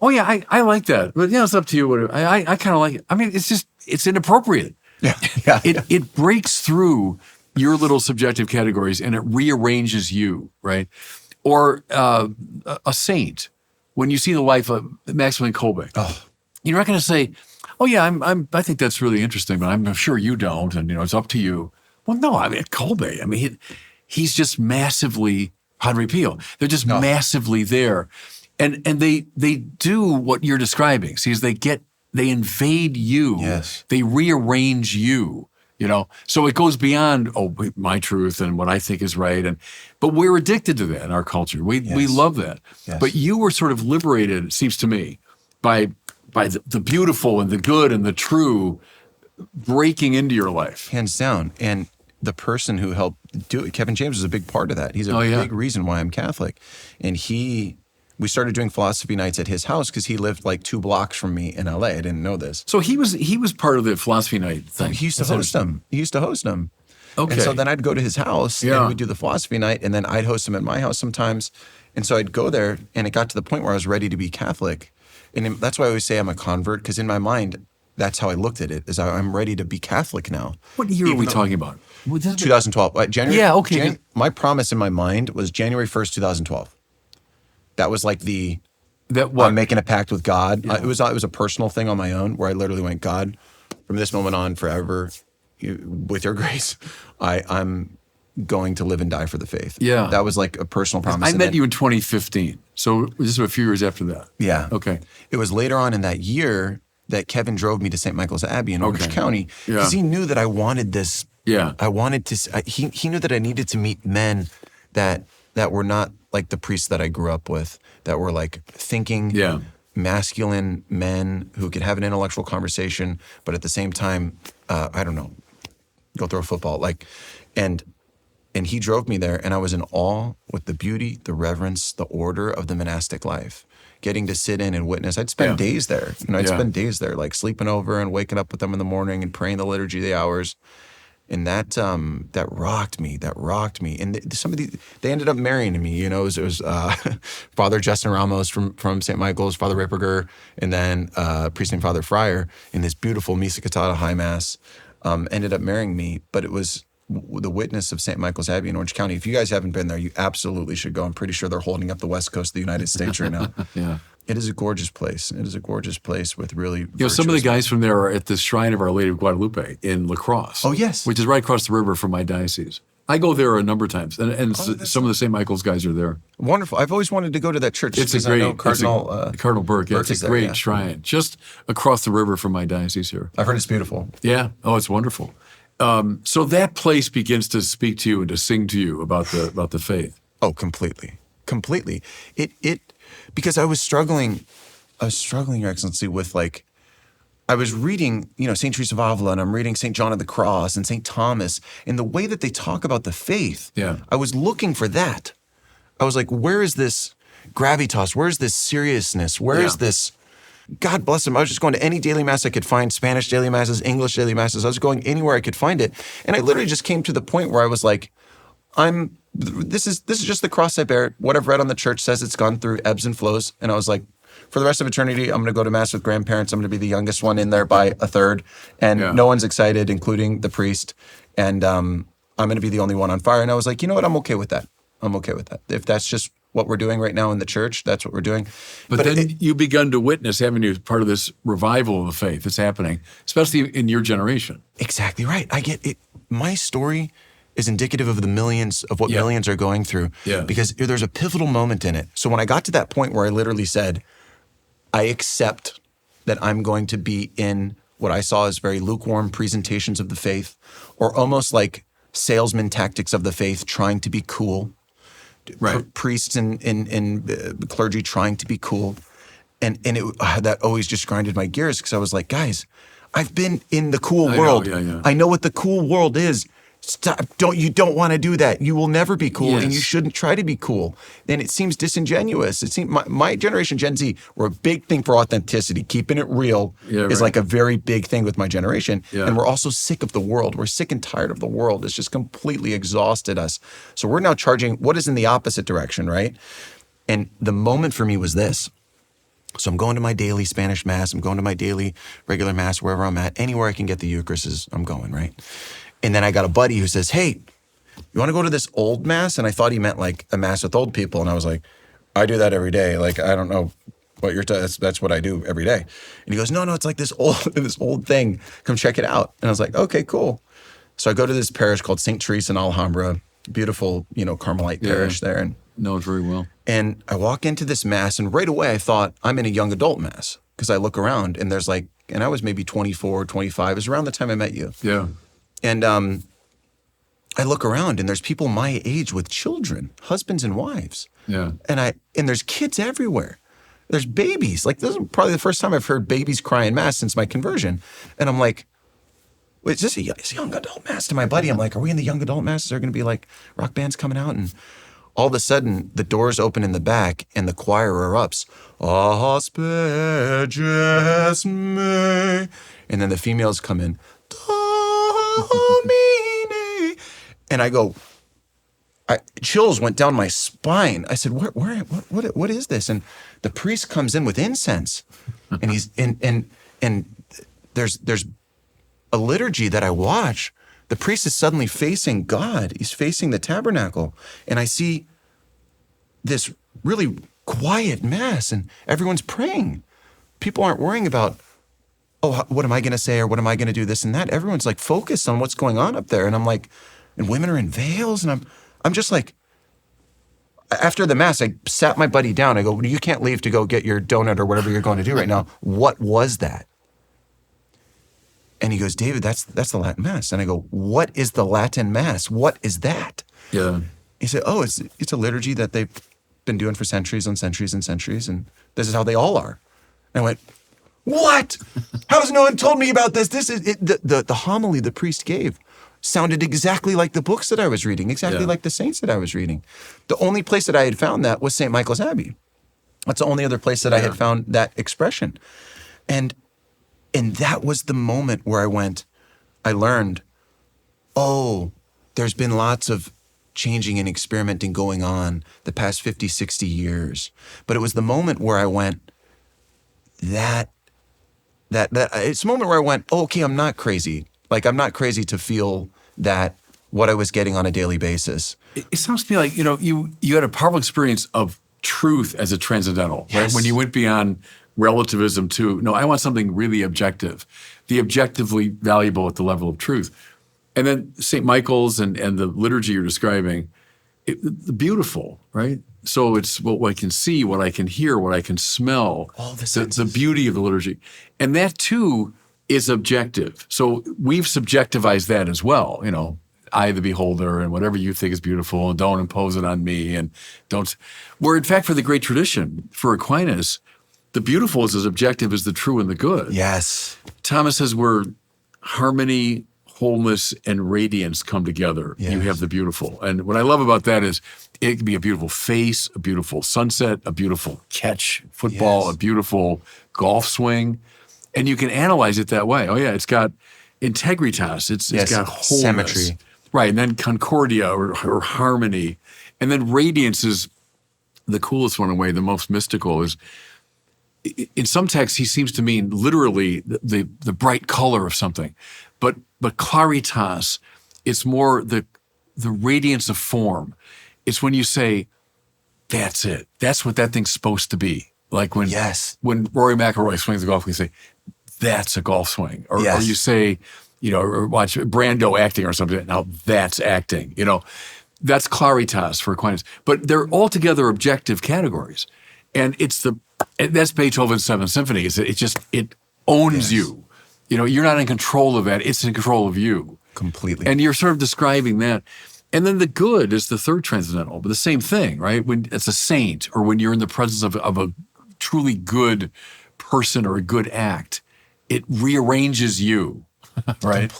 oh yeah, I like that, but it's up to you. Whatever. I kind of like it. I mean, it's inappropriate. It breaks through your little subjective categories and it rearranges you, right? Or a saint. When you see the life of Maximilian Kolbe, you're not going to say, "Oh yeah, I think that's really interesting," but I'm sure you don't, and it's up to you. Well, no, I mean Kolbe. I mean, he's just massively Henri Peel. They're just massively there, and they do what you're describing. See, is they invade you. Yes. They rearrange you. So it goes beyond my truth and what I think is right, but we're addicted to that in our culture. We love that. Yes. But you were sort of liberated, it seems to me, by the beautiful and the good and the true breaking into your life. Hands down. And the person who helped do it, Kevin James, was a big part of that. He's a big reason why I'm Catholic. And we started doing philosophy nights at his house because he lived like 2 blocks from me in LA. I didn't know this. So he was part of the philosophy night thing. He used to host them. He used to host them. Okay. And so then I'd go to his house and we'd do the philosophy night, and then I'd host him at my house sometimes. And so I'd go there, and it got to the point where I was ready to be Catholic. And that's why I always say I'm a convert, because in my mind, that's how I looked at it, is I'm ready to be Catholic now. What year are we talking about? 2012. January. Yeah, okay. My promise in my mind was January 1st, 2012. That was like I'm making a pact with God. Yeah. It was a personal thing on my own where I literally went, God, from this moment on forever, with your grace, I'm going to live and die for the faith. Yeah. That was like a personal promise. I met you in 2015. So this is a few years after that. Yeah. Okay. It was later on in that year that Kevin drove me to St. Michael's Abbey in Orange County because he knew that I wanted this. Yeah. I wanted to, he knew that I needed to meet men that were not like the priests that I grew up with, that were like thinking masculine men who could have an intellectual conversation, but at the same time, I don't know, go throw a football. And he drove me there, and I was in awe with the beauty, the reverence, the order of the monastic life. Getting to sit in and witness. I'd spend days there. I'd spend days there, like sleeping over and waking up with them in the morning and praying the liturgy of the hours. And that rocked me. And they ended up marrying me. It was Father Justin Ramos from St. Michael's, Father Ripperger, and then priest named Father Fryer in this beautiful Missa Cantata High Mass. Ended up marrying me, but it was the witness of St. Michael's Abbey in Orange County. If you guys haven't been there, you absolutely should go. I'm pretty sure they're holding up the west coast of the United States right now. Yeah. It is a gorgeous place. It is a gorgeous place with really some of the guys from there are at the Shrine of Our Lady of Guadalupe in La Crosse. Oh, yes. Which is right across the river from my diocese. I go there a number of times, and some of the St. Michael's guys are there. Wonderful. I've always wanted to go to that church. It's a great Cardinal Burke. Yeah, it's a great there, shrine just across the river from my diocese here. I've heard it's beautiful. Yeah. Oh, it's wonderful. So that place begins to speak to you and to sing to you about the faith. Oh, completely. It because I was struggling, Your Excellency, with I was reading, St. Teresa of Avila, and I'm reading St. John of the Cross and St. Thomas, and the way that they talk about the faith, I was looking for that. I was like, where is this gravitas? Where is this seriousness? Where is this? God bless them. I was just going to any daily mass I could find, Spanish daily masses, English daily masses. I was going anywhere I could find it. And I literally just came to the point where I was like, this is just the cross I bear. What I've read on the church says it's gone through ebbs and flows. And I was like, for the rest of eternity, I'm going to go to mass with grandparents. I'm going to be the youngest one in there by a third. And no one's excited, including the priest. And I'm going to be the only one on fire. And I was like, you know what? I'm okay with that. If that's just what we're doing right now in the church, that's what we're doing. But then you begun to witness, haven't you, part of this revival of the faith that's happening, especially in your generation. Exactly right. I get it. My story is indicative of the millions, of what millions are going through. Yeah. Because there's a pivotal moment in it. So when I got to that point where I literally said, I accept that I'm going to be in what I saw as very lukewarm presentations of the faith, or almost like salesman tactics of the faith, trying to be cool. Right. Priests and clergy trying to be cool. And that always just grinded my gears, because I was like, guys, I've been in the cool world. I know what the cool world is. Stop. You don't want to do that. You will never be cool, and you shouldn't try to be cool. And it seems disingenuous. It seems my generation, Gen Z, we're a big thing for authenticity. Keeping it real is like a very big thing with my generation. Yeah. And we're also sick of the world. We're sick and tired of the world. It's just completely exhausted us. So we're now charging what is in the opposite direction, right? And the moment for me was this. So I'm going to my daily Spanish Mass. I'm going to my daily regular Mass, wherever I'm at. Anywhere I can get the Eucharist, I'm going, right? And then I got a buddy who says, hey, you want to go to this old Mass? And I thought he meant like a Mass with old people. And I was like, I do that every day. Like, I don't know what you're that's what I do every day. And he goes, no, it's like this old thing. Come check it out. And I was like, okay, cool. So I go to this parish called St. Teresa in Alhambra, beautiful, Carmelite parish there. And know it very well. And I walk into this Mass, and right away I thought, I'm in a young adult Mass, because I look around and there's and I was maybe 24, 25. It was around the time I met you. Yeah. And I look around and there's people my age with children, husbands and wives. Yeah. And there's kids everywhere. There's babies. Like, this is probably the first time I've heard babies cry in Mass since my conversion. And I'm like, wait, is this a young adult Mass? To my buddy, I'm like, are we in the young adult Mass? Is there going to be like rock bands coming out? And all of a sudden, the doors open in the back and the choir erupts. Asperges me. And then the females come in. Domine. And I go, chills went down my spine. I said, what is this? And the priest comes in with incense, and he's and there's a liturgy that I watch. The priest is suddenly facing God. He's facing the tabernacle, and I see this really quiet Mass, and everyone's praying. People aren't worrying about, oh, what am I going to say, or what am I going to do, this and that. Everyone's like focused on what's going on up there. And I'm like, and women are in veils. And I'm just like, after the Mass, I sat my buddy down. I go, well, you can't leave to go get your donut or whatever you're going to do right now. What was that? And he goes, David, that's the Latin Mass. And I go, what is the Latin Mass? What is that? Yeah. He said, oh, it's a liturgy that they've been doing for centuries and centuries and centuries. And this is how they all are. And I went, what? How has no one told me about this? This is it. The homily the priest gave sounded exactly like the books that I was reading, exactly like the saints that I was reading. The only place that I had found that was St. Michael's Abbey. That's the only other place that I had found that expression. And that was the moment where I learned, oh, there's been lots of changing and experimenting going on the past 50, 60 years. But it was the moment where I went, that it's a moment where I went, oh, okay, I'm not crazy. Like, I'm not crazy to feel that what I was getting on a daily basis. It sounds to me like, you had a powerful experience of truth as a transcendental, right? When you went beyond relativism to, no, I want something really objective, the objectively valuable at the level of truth. And then St. Michael's and the liturgy you're describing, the beautiful, right? So it's what I can see, what I can hear, what I can smell, all the beauty of the liturgy. And that too is objective. So we've subjectivized that as well, I the beholder, and whatever you think is beautiful, and don't impose it on me, and don't. Where in fact, for the great tradition, for Aquinas, the beautiful is as objective as the true and the good. Yes. Thomas says where harmony, wholeness, and radiance come together, you have the beautiful. And what I love about that is it can be a beautiful face, a beautiful sunset, a beautiful catch football, a beautiful golf swing. And you can analyze it that way. Oh yeah, it's got integritas. It's got wholeness. Symmetry. Right, and then concordia or harmony. And then radiance is the coolest one in a way, the most mystical is, in some texts, he seems to mean literally the bright color of something. But claritas, it's more the radiance of form. It's when you say, that's it. That's what that thing's supposed to be. Like when Rory McIlroy swings the golf, we say, that's a golf swing. Or you say, or watch Brando acting or something. Now that's acting, that's claritas for Aquinas. But they're altogether objective categories. And that's Beethoven's Seventh Symphony. It owns you. You're not in control of that. It's in control of you. Completely. And you're sort of describing that. And then the good is the third transcendental, but the same thing, right? When it's a saint, or when you're in the presence of a truly good person or a good act, it rearranges you, right?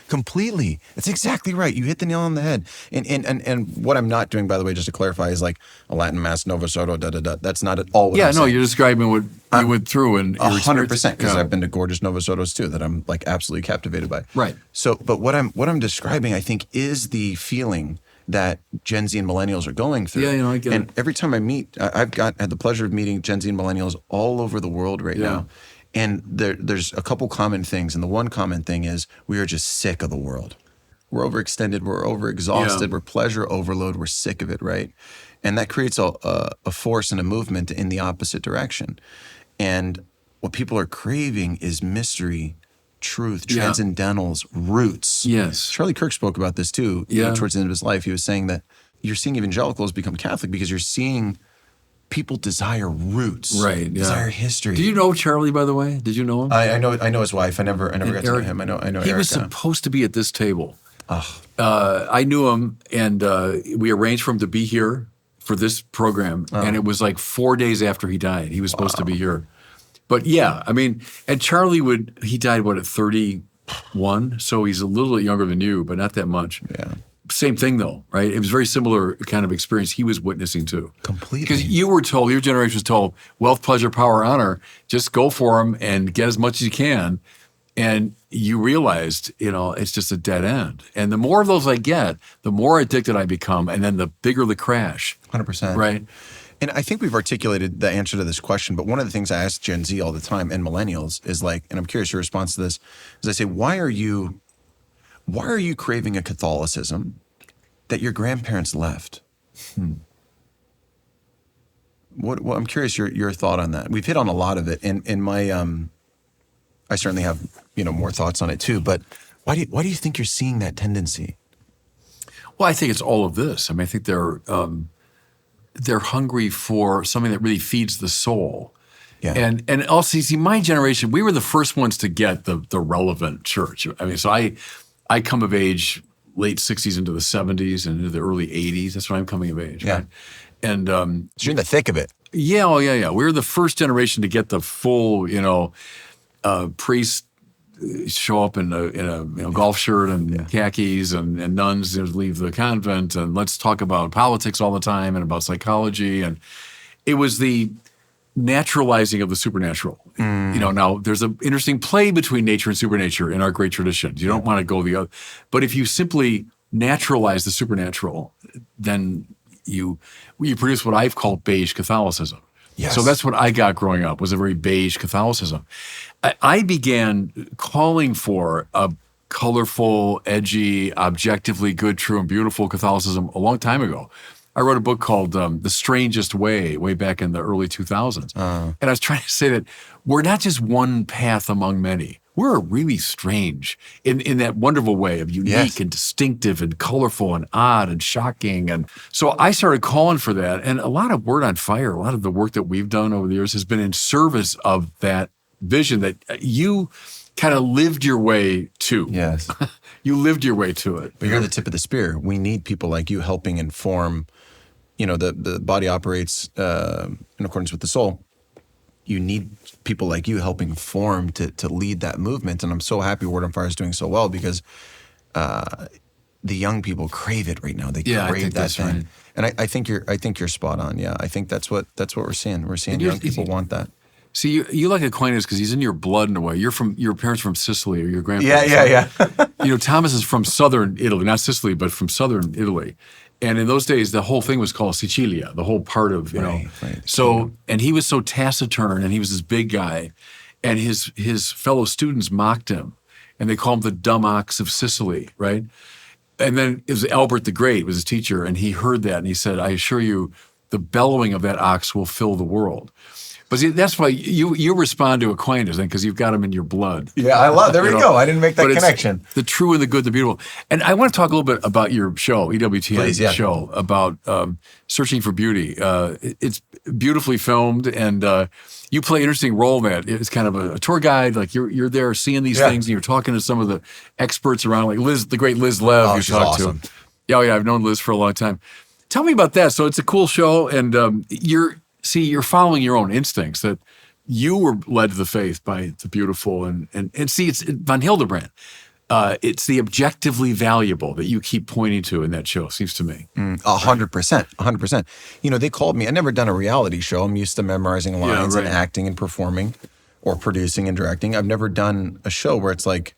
Completely. That's exactly right. You hit the nail on the head. And what I'm not doing, by the way, just to clarify, is like a Latin Mass, Novus Ordo, da-da-da. That's not at all what I'm saying. You're describing what you went through and your 100%, because I've been to gorgeous Novus Ordos too that I'm like absolutely captivated by. Right. So, but what I'm describing, I think, is the feeling that Gen Z and millennials are going through. Yeah, I get it. And every time I meet, I've had the pleasure of meeting Gen Z and millennials all over the world right now. And there's a couple common things. And the one common thing is we are just sick of the world. We're overextended. We're overexhausted. We're pleasure overload. We're sick of it, right? And that creates a force and a movement in the opposite direction. And what people are craving is mystery, truth, transcendentals, roots. Yes. Charlie Kirk spoke about this too. Towards the end of his life, he was saying that you're seeing evangelicals become Catholic because you're seeing people desire roots, desire history. Do you know Charlie, by the way? Did you know him? I know his wife. I never got to know him. I know Erica. He was supposed to be at this table. I knew him, and we arranged for him to be here for this program, and it was like 4 days after he died. He was supposed to be here. But and Charlie he died, at 31? So he's a little bit younger than you, but not that much. Yeah. Same thing though, right? It was a very similar kind of experience he was witnessing to. Completely. Because you were told, your generation was told, wealth, pleasure, power, honor, just go for them and get as much as you can. And you realized, it's just a dead end. And the more of those I get, the more addicted I become, and then the bigger the crash. 100%. Right? And I think we've articulated the answer to this question, but one of the things I ask Gen Z all the time and millennials is like, and I'm curious your response to this, is I say, why are you craving a Catholicism that your grandparents left? What I'm curious your thought on that. We've hit on a lot of it, and in my I certainly have more thoughts on it too. But why do you think you're seeing that tendency? Well, I think it's all of this. I think they're hungry for something that really feeds the soul. Yeah. And also, see, my generation, we were the first ones to get the relevant church. So I come of age late 60s into the 70s and into the early 80s. That's when I'm coming of age. Yeah. Right? And so you're in the thick of it. Yeah. We were the first generation to get the full, priest show up in a golf shirt and khakis, and nuns leave the convent, and let's talk about politics all the time and about psychology. And it was the naturalizing of the supernatural. Now there's an interesting play between nature and supernature in our great traditions. You don't want to go the other, but if you simply naturalize the supernatural, then you produce what I've called beige Catholicism. Yes. So that's what I got growing up, was a very beige Catholicism. I began calling for a colorful, edgy, objectively good, true, and beautiful Catholicism a long time ago. I wrote a book called The Strangest way back in the early 2000s. And I was trying to say that we're not just one path among many. We're really strange in that wonderful way of unique and distinctive and colorful and odd and shocking. And so I started calling for that. And a lot of Word on Fire, a lot of the work that we've done over the years has been in service of that vision that you kind of lived your way to. Yes. You lived your way to it. But you're the tip of the spear. We need people like you helping inform, the body operates in accordance with the soul. You need people like you helping form to lead that movement. And I'm so happy Word on Fire is doing so well because the young people crave it right now. They crave that thing. Right. And I think you're spot on. Yeah. I think that's what we're seeing. We're seeing young people want that. See, you like Aquinas because he's in your blood in a way. Your parents from Sicily, or your grandparents. Yeah. Thomas is from southern Italy, not Sicily, but from southern Italy. And in those days, the whole thing was called Sicilia, the whole part of, Right. So, and he was so taciturn, and he was this big guy, and his fellow students mocked him, and they called him the dumb ox of Sicily, right? And then it was Albert the Great was his teacher, and he heard that, and he said, I assure you, the bellowing of that ox will fill the world. But see, that's why you respond to Aquinas, because you've got them in your blood. Yeah, I love. There we go. I didn't make that connection. The true and the good, the beautiful. And I want to talk a little bit about your show, EWTN Please, yeah. show, about searching for beauty. It's beautifully filmed, and you play an interesting role in that. It's kind of a tour guide. Like you're there seeing these things, and you're talking to some of the experts around, like Liz, the great Liz Lev. Oh, you she's talked awesome. to. Yeah, I've known Liz for a long time. Tell me about that. So it's a cool show, and you're following your own instincts, that you were led to the faith by the beautiful, and see, it's Von Hildebrand. It's the objectively valuable that you keep pointing to in that show, seems to me. 100%. They called me. I'd never done a reality show. I'm used to memorizing lines and acting and performing, or producing and directing. I've never done a show where it's like,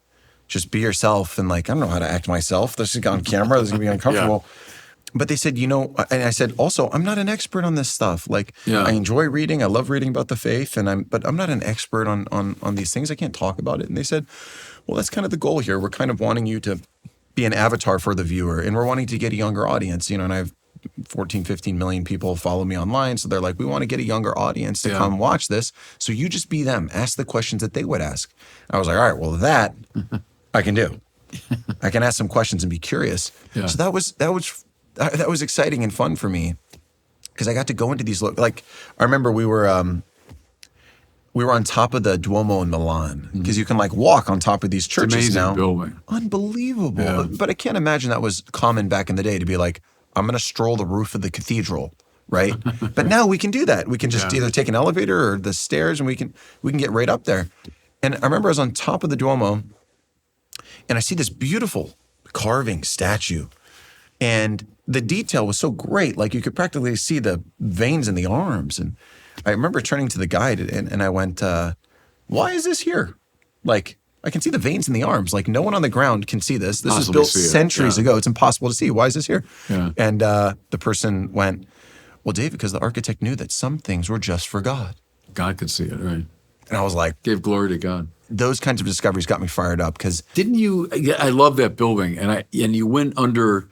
just be yourself, and like, I don't know how to act myself. This is on camera. This is gonna be uncomfortable. But they said, and I said, also, I'm not an expert on this stuff. Like, I enjoy reading. I love reading about the faith, but I'm not an expert on these things. I can't talk about it. And they said, well, that's kind of the goal here. We're kind of wanting you to be an avatar for the viewer, and we're wanting to get a younger audience. And I have 14, 15 million people follow me online. So they're like, we want to get a younger audience to come watch this. So you just be them. Ask the questions that they would ask. I was like, all right, well, that I can do. I can ask some questions and be curious. Yeah. So that was exciting and fun for me, because I got to go into these. Like, I remember we were on top of the Duomo in Milan, because you can like walk on top of these churches it's amazing now. Building. Unbelievable. Yeah. But I can't imagine that was common back in the day, to be like, I'm going to stroll the roof of the cathedral, right? But now we can do that. We can just either take an elevator or the stairs, and we can get right up there. And I remember I was on top of the Duomo, and I see this beautiful carving statue. And the detail was so great. Like, you could practically see the veins in the arms. And I remember turning to the guide, and I went, why is this here? Like, I can see the veins in the arms. Like, no one on the ground can see this. This was built centuries ago. It's impossible to see. Why is this here? Yeah. And the person went, well, David, because the architect knew that some things were just for God. God could see it, right? And I was like, gave glory to God. Those kinds of discoveries got me fired up, because didn't you? I love that building, and you went under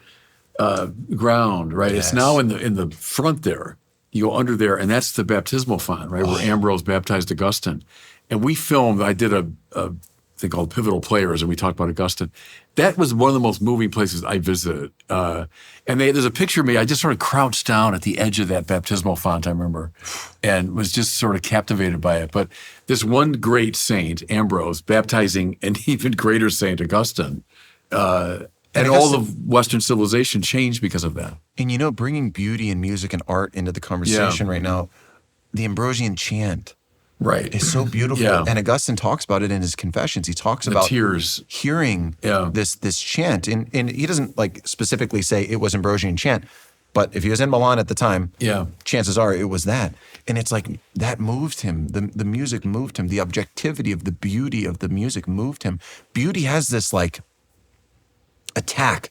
ground, right? Yes. It's now in the front there. You go under there, and that's the baptismal font, right, where Ambrose baptized Augustine. And we filmed. I did a thing called Pivotal Players, and we talked about Augustine. That was one of the most moving places I visited. And there's a picture of me. I just sort of crouched down at the edge of that baptismal font, I remember, and was just sort of captivated by it. But this one great saint, Ambrose, baptizing an even greater saint, Augustine, and all of Western civilization changed because of that. And bringing beauty and music and art into the conversation right now, the Ambrosian chant. Right. It's so beautiful. Yeah. And Augustine talks about it in his Confessions. He talks about tears, hearing this chant. And he doesn't like specifically say it was Ambrosian chant, but if he was in Milan at the time, chances are it was that. And it's like that moved him. The music moved him. The objectivity of the beauty of the music moved him. Beauty has this like attack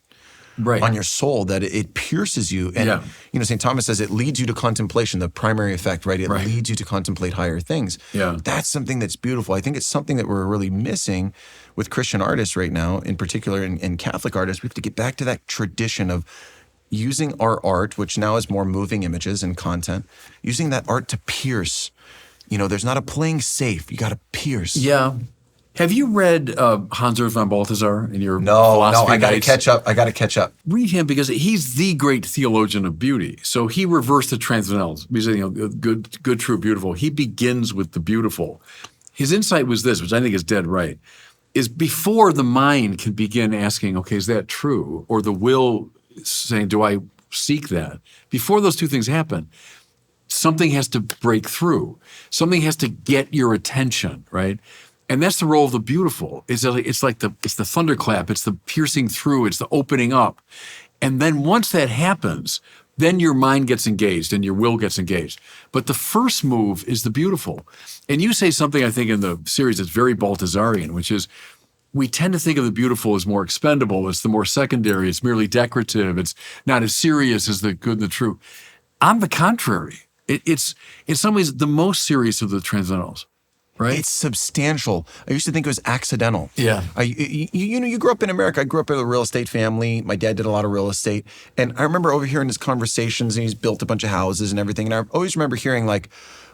on your soul that it pierces you. And, St. Thomas says it leads you to contemplation, the primary effect, right? It leads you to contemplate higher things. Yeah. That's something that's beautiful. I think it's something that we're really missing with Christian artists right now, in particular, and Catholic artists. We have to get back to that tradition of using our art, which now is more moving images and content, using that art to pierce. There's not a playing safe. You got to pierce. Yeah. Have you read Hans Urs von Balthasar in your philosophy? No, I got to catch up. Read him, because he's the great theologian of beauty. So he reversed the transcendentals. He said, good, true, beautiful. He begins with the beautiful. His insight was this, which I think is dead right, is before the mind can begin asking, okay, is that true? Or the will saying, do I seek that? Before those two things happen, something has to break through. Something has to get your attention, right? And that's the role of the beautiful. It's like the thunderclap. It's the piercing through. It's the opening up. And then once that happens, then your mind gets engaged and your will gets engaged. But the first move is the beautiful. And you say something, I think, in the series that's very Balthasarian, which is we tend to think of the beautiful as more expendable. It's the more secondary. It's merely decorative. It's not as serious as the good and the true. On the contrary, it's in some ways the most serious of the transcendentals. right? It's substantial. I used to think it was accidental. Yeah. You grew up in America. I grew up in a real estate family. My dad did a lot of real estate. And I remember overhearing his conversations, and he's built a bunch of houses and everything. And I always remember hearing like,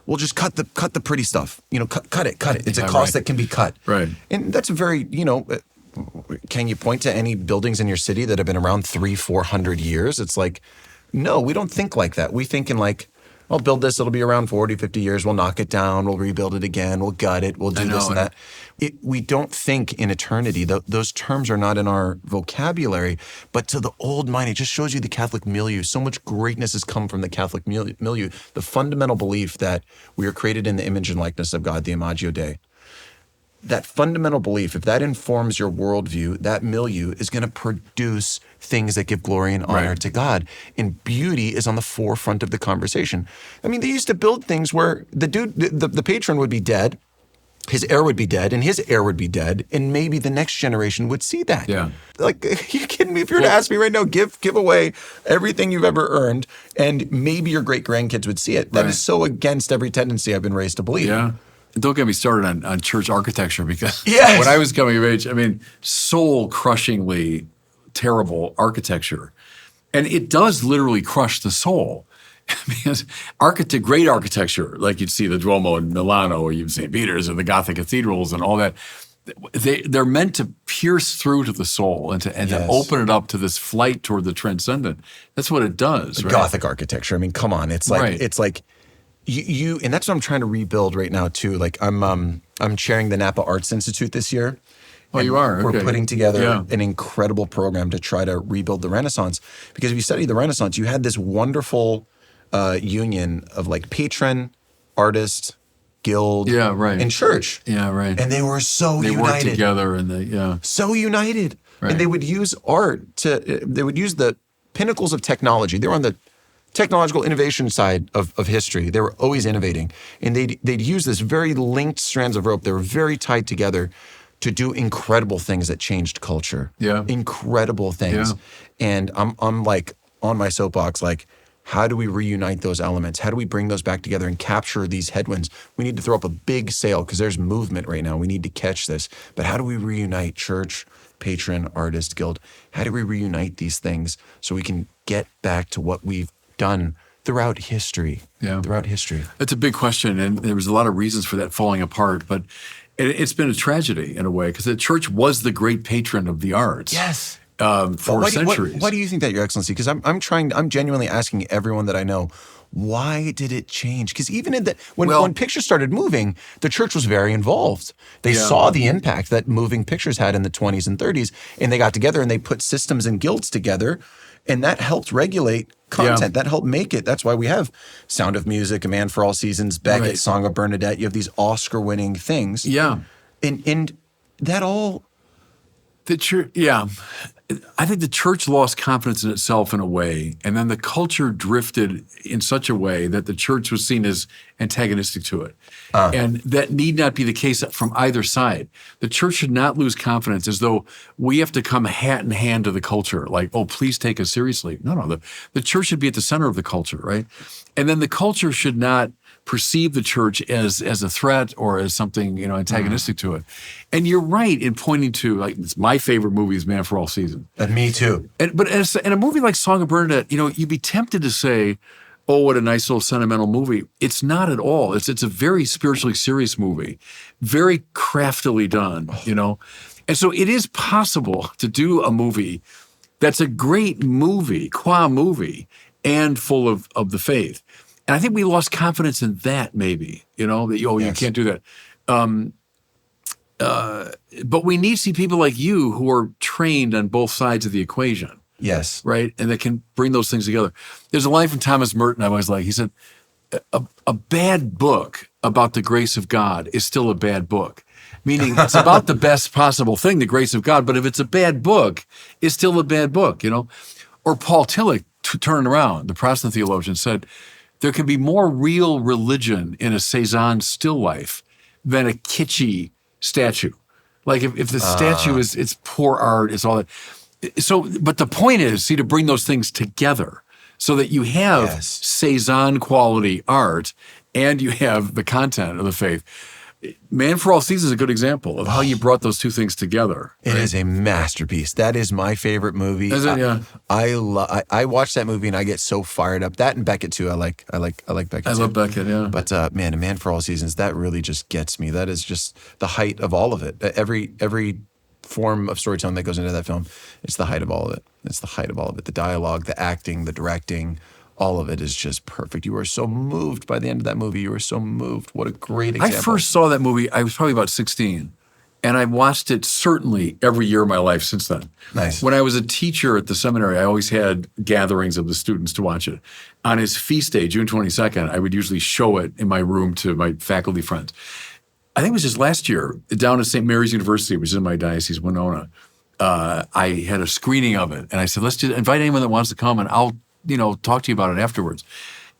well, just cut the pretty stuff. Cut it. It's a cost that can be cut. Right. And that's a very, can you point to any buildings in your city that have been around 300-400 years? It's like, no, we don't think like that. We think in like, I'll build this, it'll be around 40, 50 years. We'll knock it down. We'll rebuild it again. We'll gut it. We'll do this and that. We don't think in eternity. Those terms are not in our vocabulary. But to the old mind, it just shows you the Catholic milieu. So much greatness has come from the Catholic milieu. The fundamental belief that we are created in the image and likeness of God, the Imago Dei. That fundamental belief, if that informs your worldview, that milieu is going to produce things that give glory and honor to God. And beauty is on the forefront of the conversation. I mean, they used to build things where the patron would be dead, his heir would be dead, and his heir would be dead, and maybe the next generation would see that. Yeah. Like, are you kidding me? If you were to ask me right now, give away everything you've ever earned, and maybe your great-grandkids would see it. That is so against every tendency I've been raised to believe. Yeah. Don't get me started on church architecture, because Yes. when I was coming of age, I mean, soul-crushingly terrible architecture. And it does literally crush the soul. Because great architecture, like you'd see the Duomo in Milano, or you'd St. Peter's, or the Gothic cathedrals and all that, they're meant to pierce through to the soul and to open it up to this flight toward the transcendent. That's what it does. Right? Gothic architecture. I mean, come on. It's like you, and that's what I'm trying to rebuild right now too. Like I'm chairing the Napa Arts Institute this year. Oh, you are? We're Okay. putting together an incredible program to try to rebuild the Renaissance. Because if you study the Renaissance, you had this wonderful union of like patron, artist, guild, and church. Yeah, right. And they were so they united. worked together, and So united. Right. And they would use art they would use the pinnacles of technology. They were on the technological innovation side of history. They were always innovating. And they'd use this very linked strands of rope. They were very tied together to do incredible things that changed culture. Yeah. Incredible things. Yeah. And I'm like on my soapbox, like, how do we reunite those elements? How do we bring those back together and capture these headwinds? We need to throw up a big sail because there's movement right now. We need to catch this. But how do we reunite church, patron, artist, guild? How do we reunite these things so we can get back to what we've done throughout history? Yeah. Throughout history. It's a big question, and there was a lot of reasons for that falling apart, but it's been a tragedy in a way, because the church was the great patron of the arts. Yes. For centuries. Why do you think that, Your Excellency? Because I'm genuinely asking everyone that I know, why did it change? Because even when pictures started moving, the church was very involved. They saw the impact that moving pictures had in the 20s and 30s, and they got together and they put systems and guilds together, and that helped regulate content. That helped make it. That's why we have Sound of Music, A Man for All Seasons, Beckett, Song of Bernadette. You have these Oscar-winning things. Yeah. And that all... The church, I think the church lost confidence in itself in a way, and then the culture drifted in such a way that the church was seen as antagonistic to it. And that need not be the case from either side. The church should not lose confidence as though we have to come hat in hand to the culture, like, oh, please take us seriously. No, the church should be at the center of the culture, right? And then the culture should not perceive the church as a threat or as something, antagonistic to it. And you're right in pointing to, like, it's my favorite movie is Man for All Seasons. And me too. But in a movie like Song of Bernadette, you'd be tempted to say, oh, what a nice little sentimental movie. It's not at all. It's a very spiritually serious movie, very craftily done, And so it is possible to do a movie that's a great movie, qua movie, and full of the faith. And I think we lost confidence in that, maybe, that, you can't do that. But we need to see people like you who are trained on both sides of the equation. Yes. Right? And that can bring those things together. There's a line from Thomas Merton I always like. He said, a bad book about the grace of God is still a bad book. Meaning it's about the best possible thing, the grace of God. But if it's a bad book, it's still a bad book, Or Paul Tillich, turning around, the Protestant theologian, said, there can be more real religion in a Cézanne still life than a kitschy statue. Like if the statue it's poor art, it's all that. So, but the point is, to bring those things together so that you have Cézanne quality art and you have the content of the faith. Man for All Seasons is a good example of how you brought those two things together. It is a masterpiece. That is my favorite movie. Is it? Yeah. I watch that movie and I get so fired up. That and Beckett too. I like Beckett. I love Beckett. Yeah. But man, A Man for All Seasons, that really just gets me. That is just the height of all of it. Every form of storytelling that goes into that film, it's the height of all of it. It's the height of all of it. The dialogue, the acting, the directing. All of it is just perfect. You were so moved by the end of that movie. You were so moved. What a great example. I first saw that movie, I was probably about 16. And I watched it certainly every year of my life since then. Nice. When I was a teacher at the seminary, I always had gatherings of the students to watch it. On his feast day, June 22nd, I would usually show it in my room to my faculty friends. I think it was just last year, down at St. Mary's University, which is in my diocese, Winona, I had a screening of it. And I said, let's just invite anyone that wants to come and I'll talk to you about it afterwards.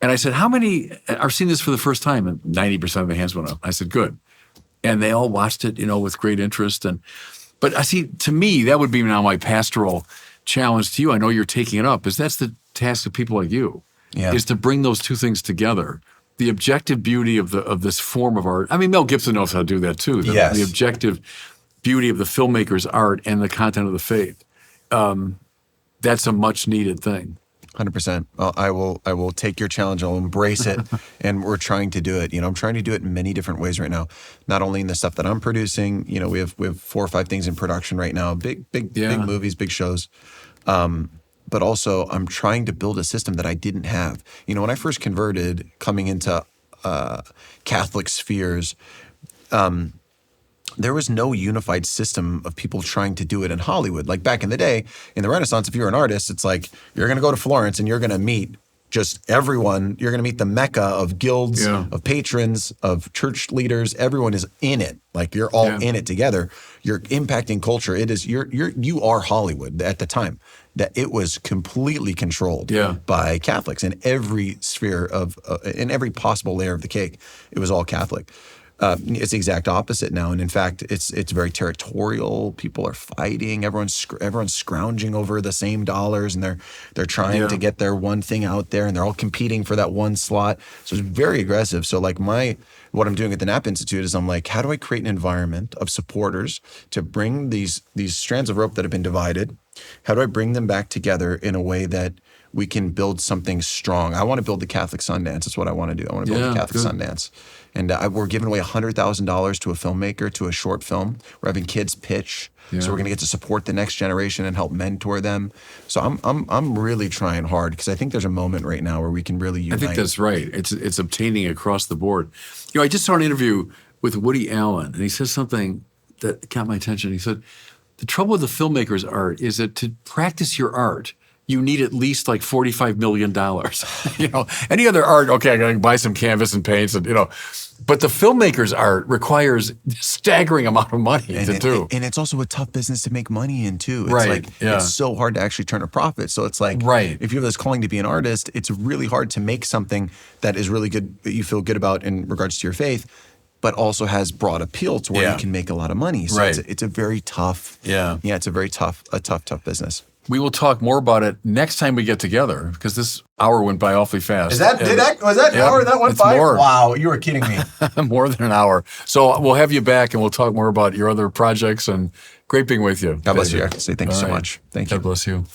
And I said, how many are seeing this for the first time? And 90% of the hands went up. I said, good. And they all watched it, with great interest. But I see, to me, that would be now my pastoral challenge to you. I know you're taking it up, is that's the task of people like you, is to bring those two things together. The objective beauty of this form of art. I mean, Mel Gibson knows how to do that too. The objective beauty of the filmmaker's art and the content of the faith. That's a much needed thing. 100%. Well, I will take your challenge. I'll embrace it. And we're trying to do it. I'm trying to do it in many different ways right now. Not only in the stuff that I'm producing, we have 4 or 5 things in production right now, big movies, big shows. But also I'm trying to build a system that I didn't have. When I first converted, coming into Catholic spheres, there was no unified system of people trying to do it in Hollywood. Like back in the day, in the Renaissance, if you're an artist, it's like you're going to go to Florence and you're going to meet just everyone. You're going to meet the mecca of guilds, of patrons, of church leaders. Everyone is in it. Like you're all in it together. You're impacting culture. It is you are Hollywood at the time. That it was completely controlled by Catholics in every sphere in every possible layer of the cake. It was all Catholic. It's the exact opposite now, and in fact, it's very territorial. People are fighting. Everyone's scrounging over the same dollars, and they're trying to get their one thing out there, and they're all competing for that one slot. So it's very aggressive. So like what I'm doing at the Knapp Institute is I'm like, how do I create an environment of supporters to bring these strands of rope that have been divided? How do I bring them back together in a way that we can build something strong? I want to build the Catholic Sundance. That's what I want to do. I want to build the Catholic Sundance. And we're giving away $100,000 to a filmmaker, to a short film. We're having kids pitch. So we're going to get to support the next generation and help mentor them. So I'm really trying hard because I think there's a moment right now where we can really unite. I think that's right. It's obtaining across the board. I just saw an interview with Woody Allen, and he said something that caught my attention. He said, the trouble with the filmmaker's art is that to practice your art, you need at least like $45 million. Any other art, okay, I got to buy some canvas and paints, and but the filmmaker's art requires a staggering amount of money to do. And it's also a tough business to make money in too. It's it's so hard to actually turn a profit. So it's like, if you have this calling to be an artist, it's really hard to make something that is really good, that you feel good about in regards to your faith, but also has broad appeal to where you can make a lot of money. So it's a very tough, it's a very tough business. We will talk more about it next time we get together because this hour went by awfully fast. Was that an hour that went by? More. Wow, you were kidding me. More than an hour. So we'll have you back and we'll talk more about your other projects, and great being with you. God bless you. I have to say thank you so much. Thank you. God bless you.